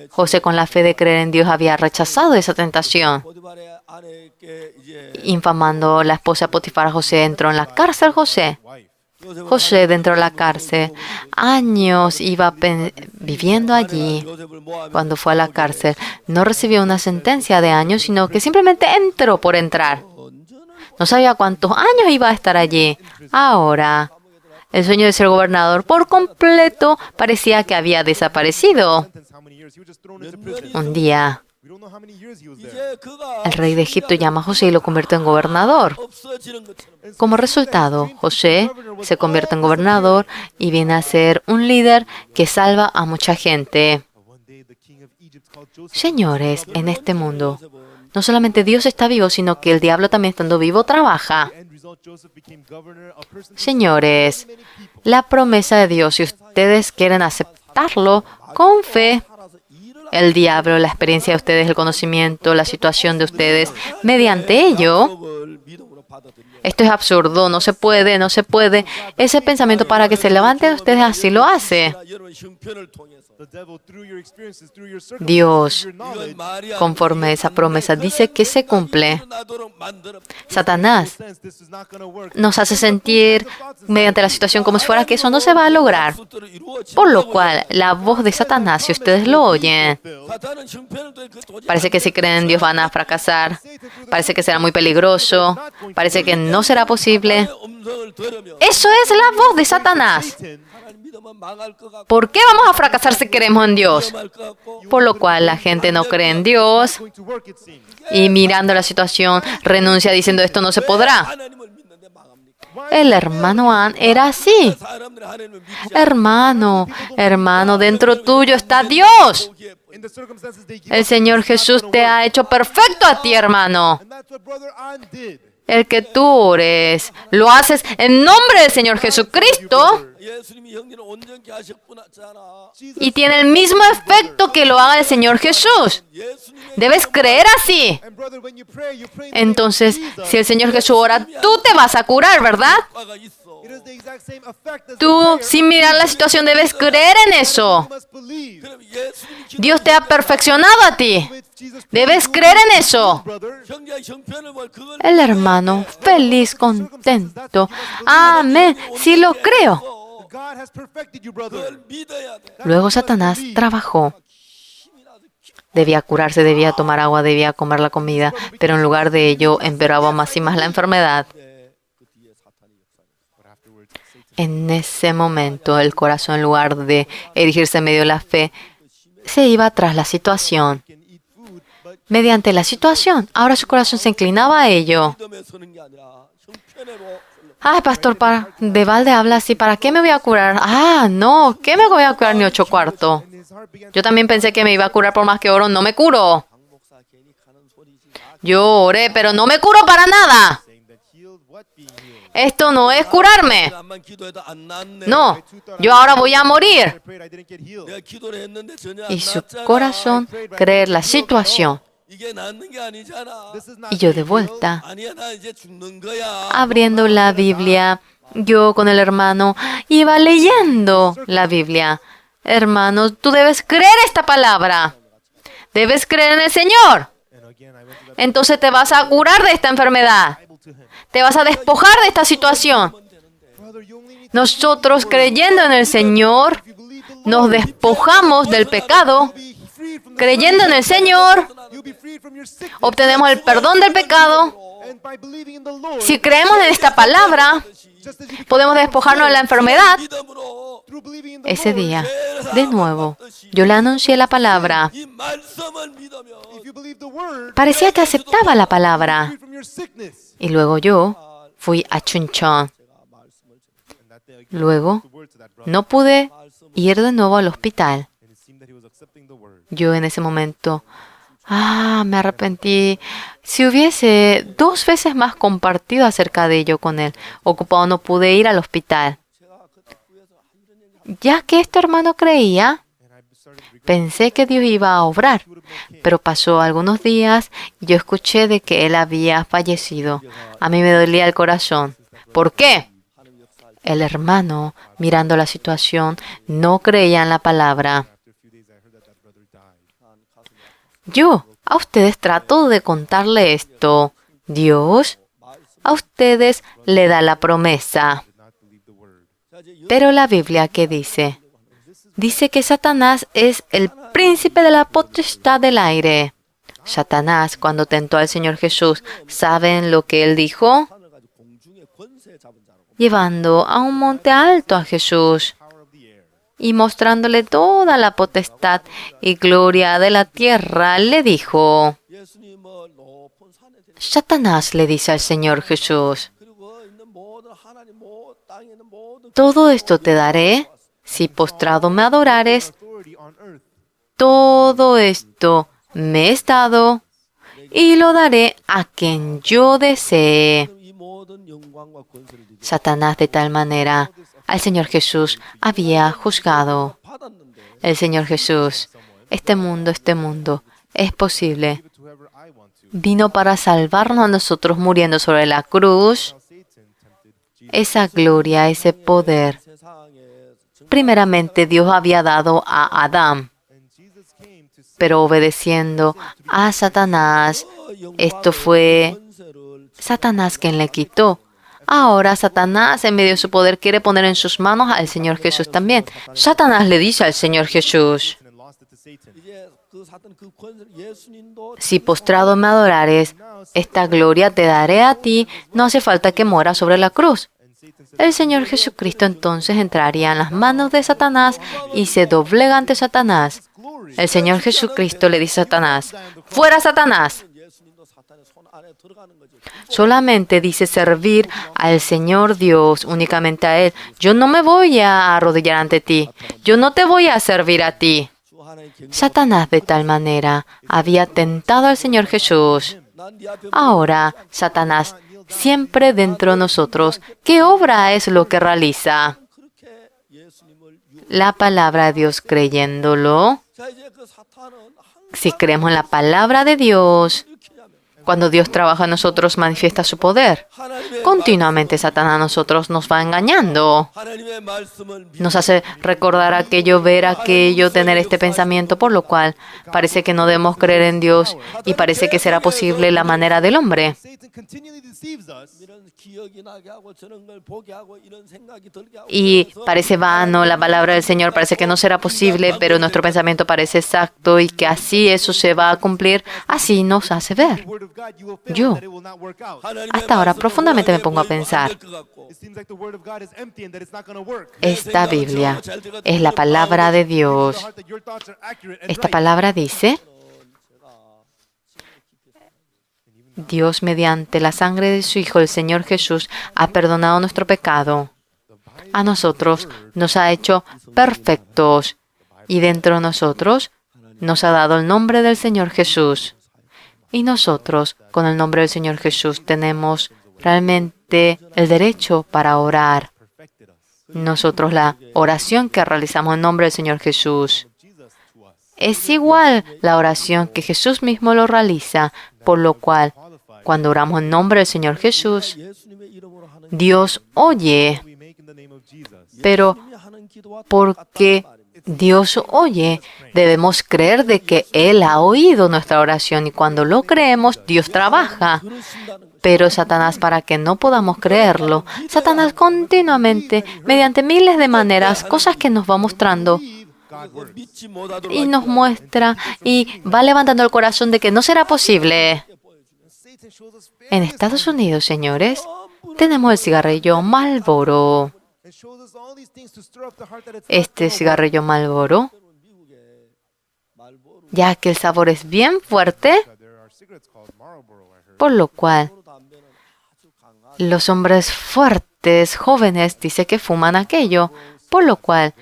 José, con la fe de creer en Dios, había rechazado esa tentación. Infamando la esposa de Potifar, José entró en la cárcel. José dentro de la cárcel. Años iba viviendo allí. Cuando fue a la cárcel, no recibió una sentencia de años, sino que simplemente entró por entrar. No sabía cuántos años iba a estar allí. Ahora, el sueño de ser gobernador por completo parecía que había desaparecido. Un día, el rey de Egipto llama a José y lo convierte en gobernador. Como resultado, José se convierte en gobernador y viene a ser un líder que salva a mucha gente. Señores, en este mundo, no solamente Dios está vivo, sino que el diablo también estando vivo trabaja. Señores, la promesa de Dios, si ustedes quieren aceptarlo con fe, el diablo, la experiencia de ustedes, el conocimiento, la situación de ustedes, mediante ello, esto es absurdo, no se puede. Ese pensamiento para que se levanten ustedes así lo hace. Dios, conforme a esa promesa, dice que se cumple. Satanás nos hace sentir mediante la situación como si fuera que eso no se va a lograr. Por lo cual, la voz de Satanás, si ustedes lo oyen, parece que si creen en Dios van a fracasar, parece que será muy peligroso, parece que no será posible. Eso es la voz de Satanás. ¿Por qué vamos a fracasar si creemos en Dios? Por lo cual la gente no cree en Dios y mirando la situación renuncia diciendo esto no se podrá. El hermano An era así. Hermano, dentro tuyo está Dios. El Señor Jesús te ha hecho perfecto a ti, hermano. El que tú ores, lo haces en nombre del Señor Jesucristo y tiene el mismo efecto que lo haga el Señor Jesús. Debes creer así. Entonces, si el Señor Jesús ora, tú te vas a curar, ¿verdad? Tú, sin mirar la situación, debes creer en eso. Dios te ha perfeccionado a ti. Debes creer en eso. El hermano, feliz, contento. Amén. Sí lo creo. Luego Satanás trabajó. Debía curarse, debía tomar agua, debía comer la comida, pero en lugar de ello empeoraba más y más la enfermedad. En ese momento, el corazón, en lugar de erigirse en medio de la fe, se iba tras la situación. Mediante la situación, ahora su corazón se inclinaba a ello. Ay, pastor, de balde habla así, ¿para qué me voy a curar? No, ¿qué me voy a curar ni 8 cuartos? Yo también pensé que me iba a curar por más que oro, no me curo. Yo oré, pero no me curo para nada. Esto no es curarme. No, yo ahora voy a morir. Y su corazón cree la situación. Y yo de vuelta, abriendo la Biblia, yo con el hermano iba leyendo la Biblia. Hermano, tú debes creer esta palabra. Debes creer en el Señor. Entonces te vas a curar de esta enfermedad. Te vas a despojar de esta situación. Nosotros, creyendo en el Señor, nos despojamos del pecado. Creyendo en el Señor, obtenemos el perdón del pecado. Si creemos en esta palabra, podemos despojarnos de la enfermedad. Ese día, de nuevo, yo le anuncié la palabra. Parecía que aceptaba la palabra. Y luego yo fui a Chuncheon. Luego, no pude ir de nuevo al hospital. Yo en ese momento, me arrepentí. Si hubiese 2 veces más compartido acerca de ello con él, ocupado no pude ir al hospital. Ya que este hermano creía, pensé que Dios iba a obrar, pero pasó algunos días y yo escuché de que él había fallecido. A mí me dolía el corazón. ¿Por qué? El hermano, mirando la situación, no creía en la palabra. Yo, a ustedes trato de contarle esto. Dios, a ustedes le da la promesa. Pero la Biblia, ¿qué dice? Dice que Satanás es el príncipe de la potestad del aire. Satanás, cuando tentó al Señor Jesús, ¿saben lo que él dijo? Llevando a un monte alto a Jesús y mostrándole toda la potestad y gloria de la tierra, le dijo, Satanás le dice al Señor Jesús, todo esto te daré si postrado me adorares. Todo esto me es dado y lo daré a quien yo desee. Satanás de tal manera al Señor Jesús había juzgado. El Señor Jesús, este mundo es posible. Vino para salvarnos a nosotros muriendo sobre la cruz. Esa gloria, ese poder. Primeramente Dios había dado a Adán, pero obedeciendo a Satanás, esto fue Satanás quien le quitó. Ahora Satanás, en medio de su poder, quiere poner en sus manos al Señor Jesús también. Satanás le dice al Señor Jesús, si postrado me adorares, esta gloria te daré a ti, no hace falta que mueras sobre la cruz. el Señor Jesucristo entonces entraría en las manos de Satanás y se doblega ante Satanás. El Señor Jesucristo le dice a Satanás, ¡fuera Satanás! Solamente dice servir al Señor Dios, únicamente a Él. Yo no me voy a arrodillar ante ti. Yo no te voy a servir a ti. Satanás de tal manera había tentado al Señor Jesús. Ahora, Satanás, siempre dentro de nosotros, ¿qué obra es lo que realiza? La palabra de Dios creyéndolo. Si creemos en la palabra de Dios, cuando Dios trabaja en nosotros, manifiesta su poder. Continuamente Satanás a nosotros nos va engañando. Nos hace recordar aquello, ver aquello, tener este pensamiento, por lo cual parece que no debemos creer en Dios y parece que será posible la manera del hombre. Y parece vano la palabra del Señor, parece que no será posible, pero nuestro pensamiento parece exacto y que así eso se va a cumplir. Así nos hace ver. Yo, hasta ahora profundamente me pongo a pensar, esta Biblia es la palabra de Dios. Esta palabra dice, Dios mediante la sangre de su Hijo, el Señor Jesús, ha perdonado nuestro pecado. A nosotros nos ha hecho perfectos y dentro de nosotros nos ha dado el nombre del Señor Jesús. Y nosotros, con el nombre del Señor Jesús, tenemos realmente el derecho para orar. Nosotros, la oración que realizamos en nombre del Señor Jesús es igual la oración que Jesús mismo lo realiza, por lo cual, cuando oramos en nombre del Señor Jesús, Dios oye. Pero porque Dios oye, debemos creer de que Él ha oído nuestra oración y cuando lo creemos, Dios trabaja. Pero Satanás, para que no podamos creerlo, Satanás continuamente, mediante miles de maneras, cosas que nos va mostrando y nos muestra y va levantando el corazón de que no será posible. En Estados Unidos, señores, tenemos el cigarrillo Marlboro. Este cigarrillo Marlboro, ya que el sabor es bien fuerte, por lo cual los hombres fuertes, jóvenes, dicen que fuman aquello, por lo cual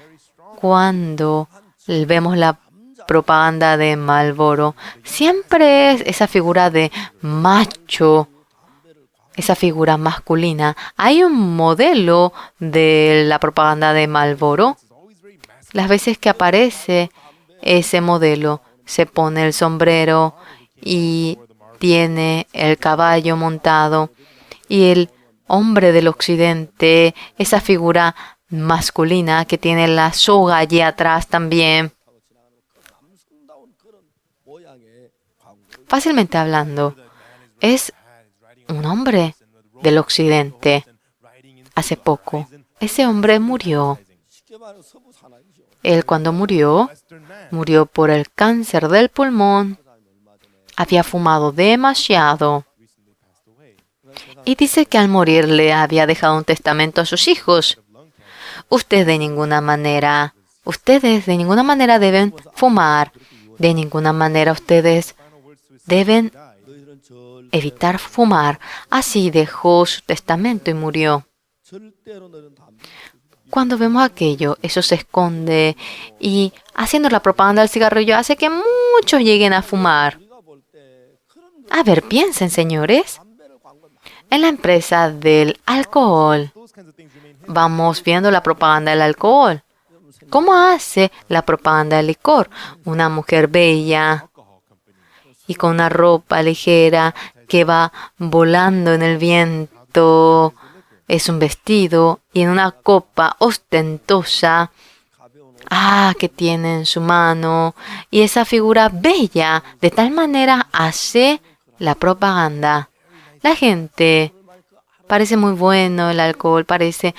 cuando vemos la propaganda de Marlboro, siempre es esa figura de macho, esa figura masculina. Hay un modelo de la propaganda de Marlboro. Las veces que aparece ese modelo, se pone el sombrero y tiene el caballo montado. Y el hombre del occidente, esa figura masculina que tiene la soga allí atrás también. Fácilmente hablando, es un hombre del occidente. Hace poco, ese hombre murió. Él cuando murió por el cáncer del pulmón. Había fumado demasiado. Y dice que al morir le había dejado un testamento a sus hijos. Ustedes de ninguna manera deben fumar. De ninguna manera ustedes deben evitar fumar. Así dejó su testamento y murió. Cuando vemos aquello, eso se esconde y haciendo la propaganda del cigarrillo hace que muchos lleguen a fumar. A ver, piensen, señores. En la empresa del alcohol, vamos viendo la propaganda del alcohol. ¿Cómo hace la propaganda del licor? Una mujer bella y con una ropa ligera que va volando en el viento. Es un vestido y en una copa ostentosa. Que tiene en su mano. Y esa figura bella, de tal manera hace la propaganda. La gente parece muy bueno, el alcohol parece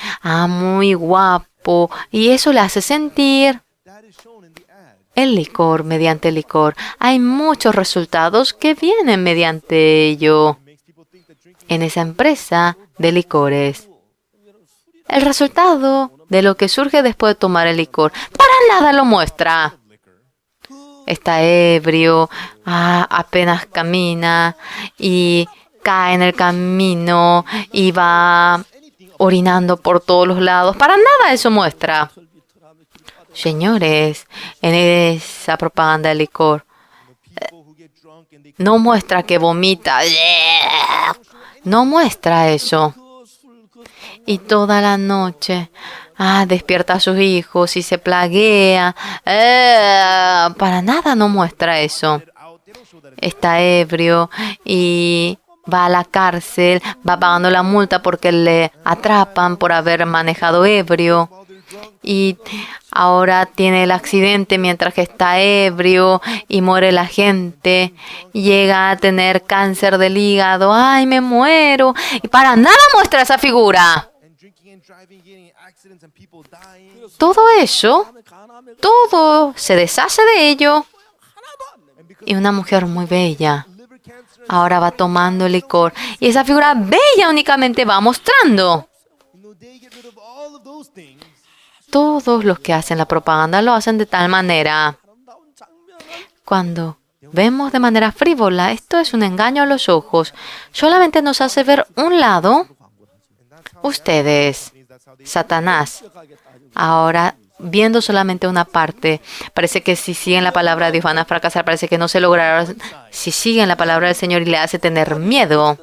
muy guapo. Y eso le hace sentir el licor, mediante el licor. Hay muchos resultados que vienen mediante ello en esa empresa de licores. El resultado de lo que surge después de tomar el licor para nada lo muestra. Está ebrio, apenas camina y cae en el camino y va orinando por todos los lados. Para nada eso muestra. Señores, en esa propaganda de licor, no muestra que vomita. No muestra eso. Y toda la noche despierta a sus hijos y se plaguea. Para nada no muestra eso. Está ebrio y va a la cárcel, va pagando la multa porque le atrapan por haber manejado ebrio. Y ahora tiene el accidente mientras que está ebrio y muere la gente. Llega a tener cáncer del hígado. ¡Ay, me muero! Y para nada muestra esa figura. Todo eso, todo se deshace de ello. Y una mujer muy bella ahora va tomando licor. Y esa figura bella únicamente va mostrando. Todos los que hacen la propaganda lo hacen de tal manera. Cuando vemos de manera frívola, esto es un engaño a los ojos. Solamente nos hace ver un lado. Ustedes, Satanás, ahora viendo solamente una parte, parece que si siguen la palabra de Dios van a fracasar, parece que no se logrará. Si siguen la palabra del Señor y le hace tener miedo,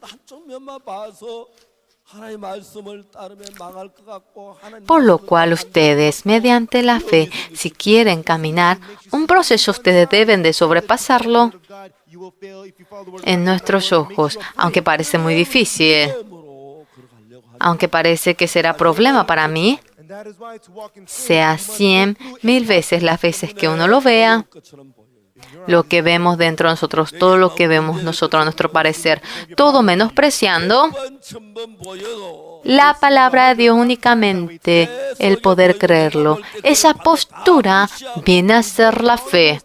por lo cual ustedes, mediante la fe, si quieren caminar un proceso, ustedes deben de sobrepasarlo. En nuestros ojos, aunque parece muy difícil, aunque parece que será problema para mí, sea 100,000 veces las veces que uno lo vea, lo que vemos dentro de nosotros, todo lo que vemos nosotros a nuestro parecer, todo menospreciando la palabra de Dios únicamente, el poder creerlo. Esa postura viene a ser la fe.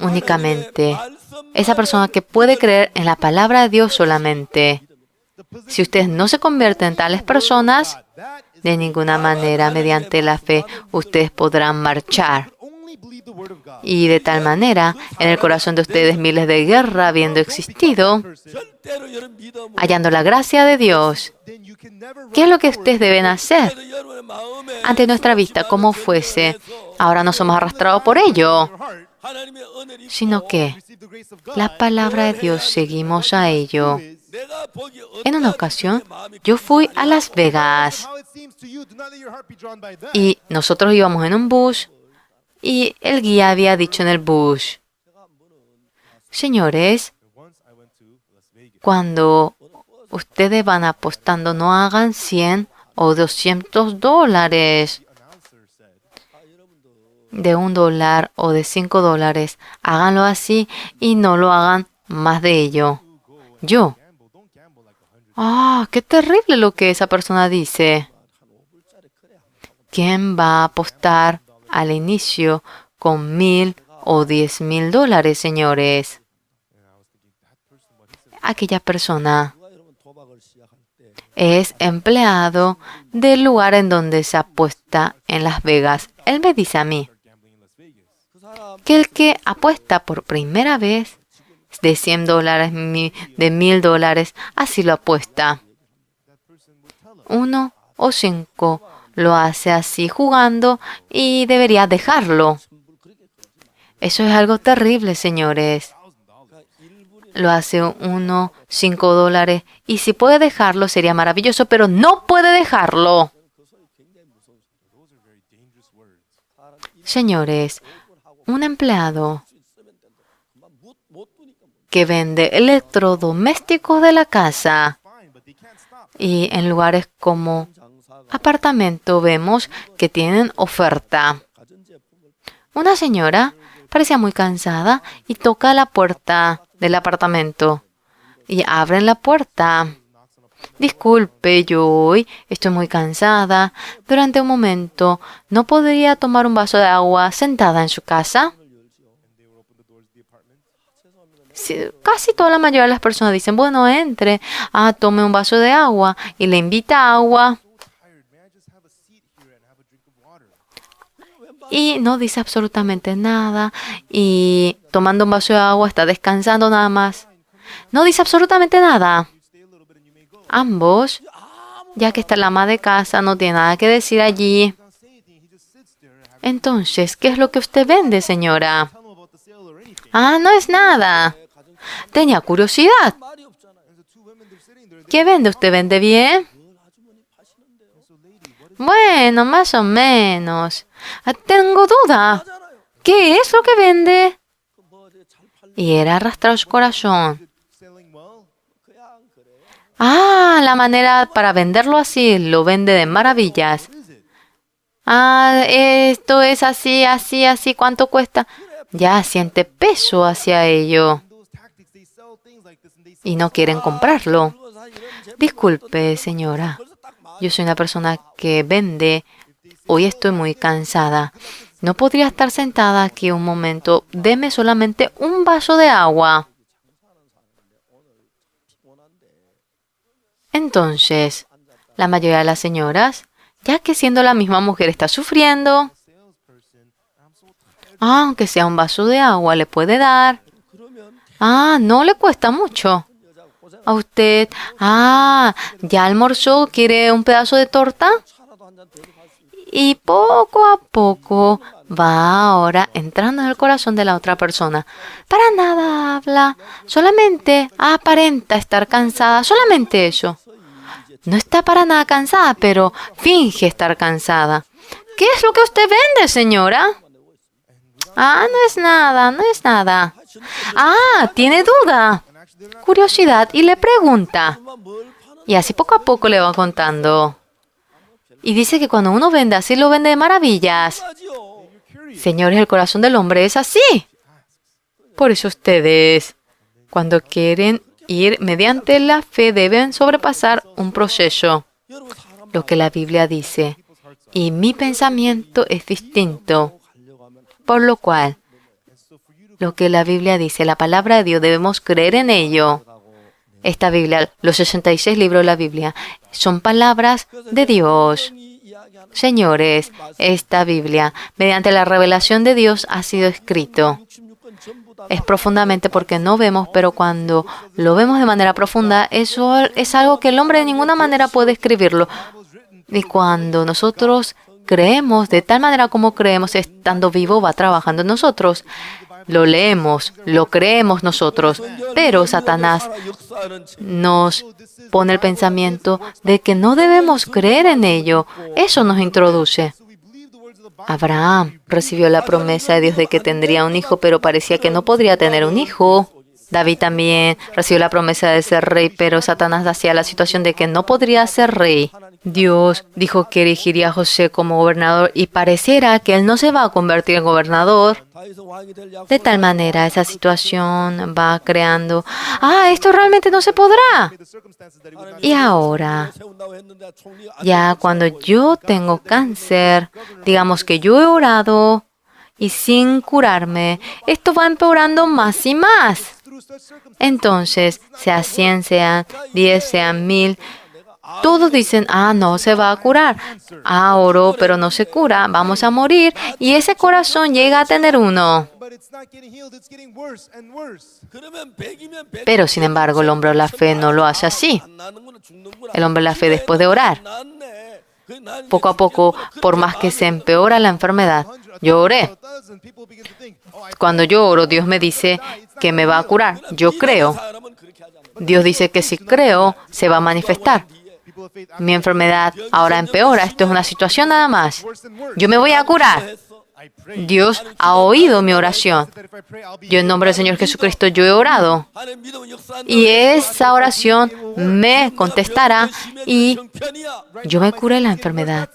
Únicamente. Esa persona que puede creer en la palabra de Dios solamente. Si ustedes no se convierten en tales personas, de ninguna manera, mediante la fe, ustedes podrán marchar. Y de tal manera, en el corazón de ustedes miles de guerras habiendo existido, hallando la gracia de Dios. ¿Qué es lo que ustedes deben hacer? Ante nuestra vista, como fuese, ahora no somos arrastrados por ello, sino que la palabra de Dios seguimos a ello. En una ocasión, yo fui a Las Vegas y nosotros íbamos en un bus y el guía había dicho en el bus: señores, cuando ustedes van apostando, no hagan 100 o 200 dólares, de $1 o de $5. Háganlo así y no lo hagan más de ello. Yo. Qué terrible lo que esa persona dice. ¿Quién va a apostar al inicio con $1,000 o $10,000, señores? Aquella persona es empleado del lugar en donde se apuesta en Las Vegas. Él me dice a mí que el que apuesta por primera vez de $100, de $1,000, así lo apuesta. 1 o 5 lo hace así jugando y debería dejarlo. Eso es algo terrible, señores. Lo hace 1, $5 y si puede dejarlo sería maravilloso, pero no puede dejarlo. Señores, un empleado que vende electrodomésticos de la casa y en lugares como apartamento vemos que tienen oferta. Una señora parecía muy cansada y toca la puerta del apartamento y abren la puerta. Disculpe, yo hoy estoy muy cansada. Durante un momento, ¿no podría tomar un vaso de agua sentada en su casa? Casi toda la mayoría de las personas dicen, bueno, entre, tome un vaso de agua y le invita agua Tired. May I just have a seat here and have a drink of water? y no dice absolutamente nada y tomando un vaso de agua está descansando nada más. No dice absolutamente nada. You stay a little bit and you may go. Ambos, ya que está la ama de casa, no tiene nada que decir allí. He doesn't say anything. He just sits there and have Entonces, ¿qué es lo que usted vende, señora? tell him about the sale or anything. No es nada. Tenía curiosidad. And the two women, they're sitting there. ¿Qué vende? ¿Usted vende bien? Bueno, más o menos. Tengo duda. ¿Qué es lo que vende? Y era arrastrar su corazón. Selling well. La manera para venderlo así, lo vende de maravillas. Esto es así, así, así, ¿cuánto cuesta? Ya siente peso hacia ello In those tactics, they sell things like this and they y no quieren comprarlo. Disculpe, señora. Yo soy una persona que vende. Hoy estoy muy cansada. No podría estar sentada aquí un momento. Deme solamente un vaso de agua. Entonces, la mayoría de las señoras, ya que siendo la misma mujer está sufriendo, aunque sea un vaso de agua, le puede dar. No le cuesta mucho. A usted, ya almorzó, ¿quiere un pedazo de torta? Y poco a poco va ahora entrando en el corazón de la otra persona. Para nada habla, solamente aparenta estar cansada, solamente eso. No está para nada cansada, pero finge estar cansada. ¿Qué es lo que usted vende, señora? No es nada, no es nada. Tiene duda, curiosidad y le pregunta. Y así poco a poco le va contando. Y dice que cuando uno vende así, lo vende de maravillas. Señores, el corazón del hombre es así. Por eso ustedes, cuando quieren ir mediante la fe, deben sobrepasar un proceso. Lo que la Biblia dice. Y mi pensamiento es distinto. Por lo cual, lo que la Biblia dice, la palabra de Dios, debemos creer en ello. Esta Biblia, los 66 libros de la Biblia, son palabras de Dios. Señores, esta Biblia, mediante la revelación de Dios, ha sido escrito. Es profundamente porque no vemos, pero cuando lo vemos de manera profunda, eso es algo que el hombre de ninguna manera puede escribirlo. Y cuando nosotros creemos de tal manera como creemos, estando vivo, va trabajando en nosotros. Lo leemos, lo creemos nosotros, pero Satanás nos pone el pensamiento de que no debemos creer en ello. Eso nos introduce. Abraham recibió la promesa de Dios de que tendría un hijo, pero parecía que no podría tener un hijo. David también recibió la promesa de ser rey, pero Satanás hacía la situación de que no podría ser rey. Dios dijo que erigiría a José como gobernador y pareciera que él no se va a convertir en gobernador. De tal manera, esa situación va creando, esto realmente no se podrá. Y ahora, ya cuando yo tengo cáncer, digamos que yo he orado y sin curarme, esto va empeorando más y más. Entonces, sea 100, sean 10, sean 1000, todos dicen, no se va a curar. Oró, pero no se cura, vamos a morir. Y ese corazón llega a tener uno. Pero, sin embargo, el hombre de la fe no lo hace así. El hombre de la fe, después de orar, poco a poco, por más que se empeora la enfermedad, yo oré. Cuando yo oro, Dios me dice que me va a curar. Yo creo. Dios dice que si creo, se va a manifestar. Mi enfermedad ahora empeora. Esto es una situación nada más. Yo me voy a curar. Dios ha oído mi oración. Yo en nombre del Señor Jesucristo, yo he orado. Y esa oración me contestará y yo me curé la enfermedad.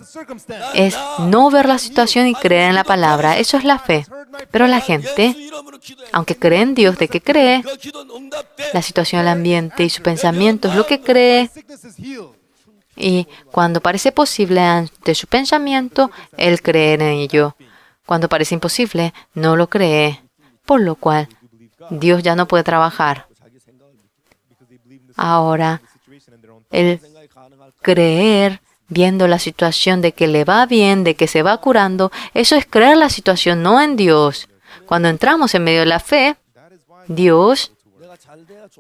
Es no ver la situación y creer en la palabra. Eso es la fe. Pero la gente, aunque cree en Dios, ¿de qué cree? La situación del ambiente y su pensamiento es lo que cree. Y cuando parece posible ante su pensamiento, él cree en ello. Cuando parece imposible, no lo cree. Por lo cual, Dios ya no puede trabajar. Ahora, el creer viendo la situación de que le va bien, de que se va curando, eso es creer la situación, no en Dios. Cuando entramos en medio de la fe, Dios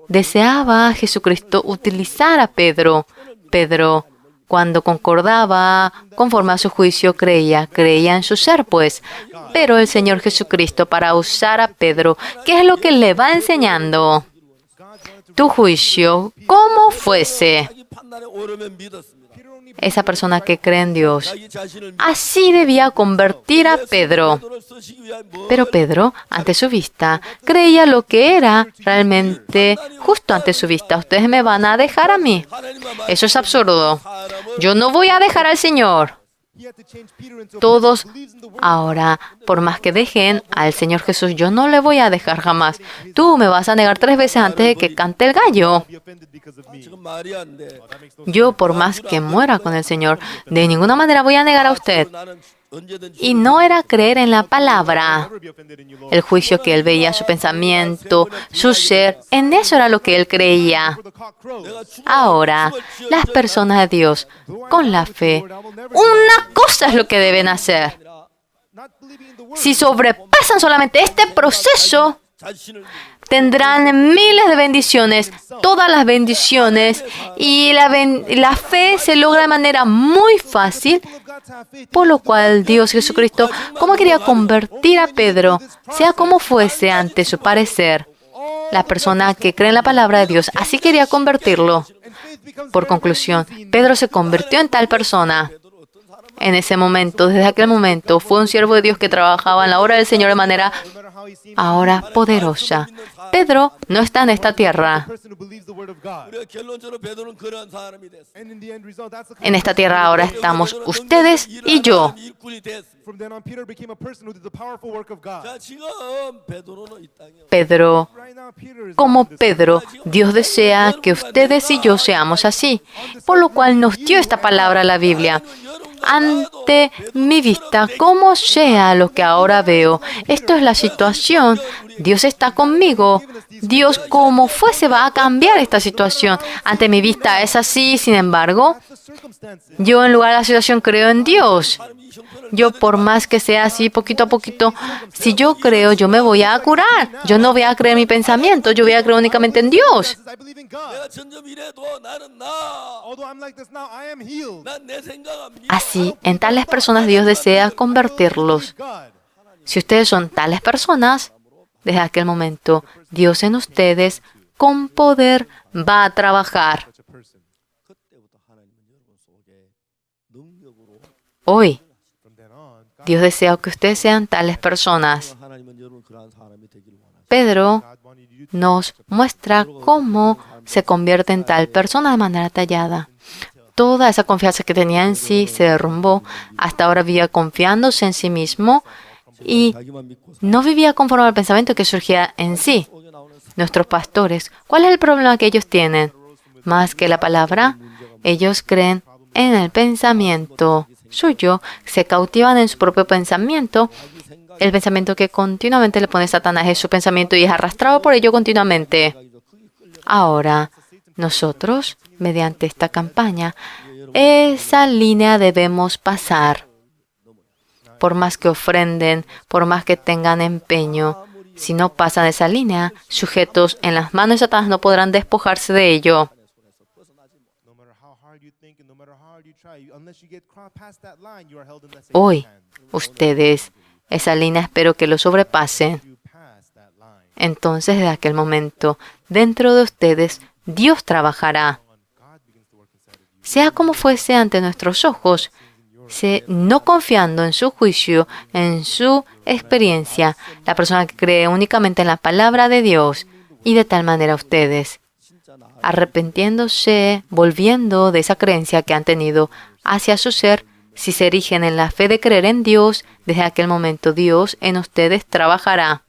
deseaba a Jesucristo utilizar a Pedro. Pedro, cuando concordaba conforme a su juicio, creía en su ser, pues. Pero el Señor Jesucristo, para usar a Pedro, ¿qué es lo que le va enseñando? Tu juicio, como fuese. Esa persona que cree en Dios. Así debía convertir a Pedro. Pero Pedro, ante su vista, creía lo que era realmente justo ante su vista. Ustedes me van a dejar a mí. Eso es absurdo. Yo no voy a dejar al Señor. Todos ahora, por más que dejen al Señor Jesús, yo no le voy a dejar jamás. Tú me vas a negar 3 veces antes de que cante el gallo. Yo, por más que muera con el Señor, de ninguna manera voy a negar a usted. Y no era creer en la palabra, el juicio que él veía, su pensamiento, su ser, en eso era lo que él creía. Ahora, las personas de Dios, con la fe, una cosa es lo que deben hacer. Si sobrepasan solamente este proceso, tendrán miles de bendiciones, todas las bendiciones, y la fe se logra de manera muy fácil, por lo cual Dios Jesucristo, como quería convertir a Pedro, sea como fuese ante su parecer, la persona que cree en la palabra de Dios, así quería convertirlo. Por conclusión, Pedro se convirtió en tal persona. En ese momento, desde aquel momento, fue un siervo de Dios que trabajaba en la obra del Señor de manera ahora poderosa. Pedro no está en esta tierra. En esta tierra ahora estamos ustedes y yo. Pedro, como Pedro, Dios desea que ustedes y yo seamos así, por lo cual nos dio esta palabra a la Biblia. Ante mi vista, como sea lo que ahora veo, esto es la situación. Dios está conmigo. Dios, como fuese, va a cambiar esta situación. Ante mi vista es así, sin embargo, yo en lugar de la situación creo en Dios. Yo, por más que sea así, poquito a poquito, si yo creo, yo me voy a curar. Yo no voy a creer en mi pensamiento, yo voy a creer únicamente en Dios. Así, en tales personas Dios desea convertirlos. Si ustedes son tales personas, desde aquel momento, Dios en ustedes, con poder, va a trabajar. Hoy, Dios desea que ustedes sean tales personas. Pedro nos muestra cómo se convierte en tal persona de manera tallada. Toda esa confianza que tenía en sí se derrumbó. Hasta ahora vivía confiándose en sí mismo y no vivía conforme al pensamiento que surgía en sí. Nuestros pastores, ¿cuál es el problema que ellos tienen? Más que la palabra, ellos creen en el pensamiento suyo, se cautivan en su propio pensamiento. El pensamiento que continuamente le pone Satanás es su pensamiento y es arrastrado por ello continuamente. Ahora, nosotros, mediante esta campaña, esa línea debemos pasar. Por más que ofrenden, por más que tengan empeño, si no pasan esa línea, sujetos en las manos de Satanás no podrán despojarse de ello. Hoy, ustedes, esa línea espero que lo sobrepasen. Entonces, desde aquel momento, dentro de ustedes, Dios trabajará. Sea como fuese ante nuestros ojos, no confiando en su juicio, en su experiencia, la persona que cree únicamente en la palabra de Dios, y de tal manera ustedes, arrepintiéndose, volviendo de esa creencia que han tenido hacia su ser, si se erigen en la fe de creer en Dios, desde aquel momento Dios en ustedes trabajará.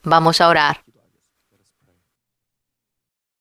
Vamos a orar.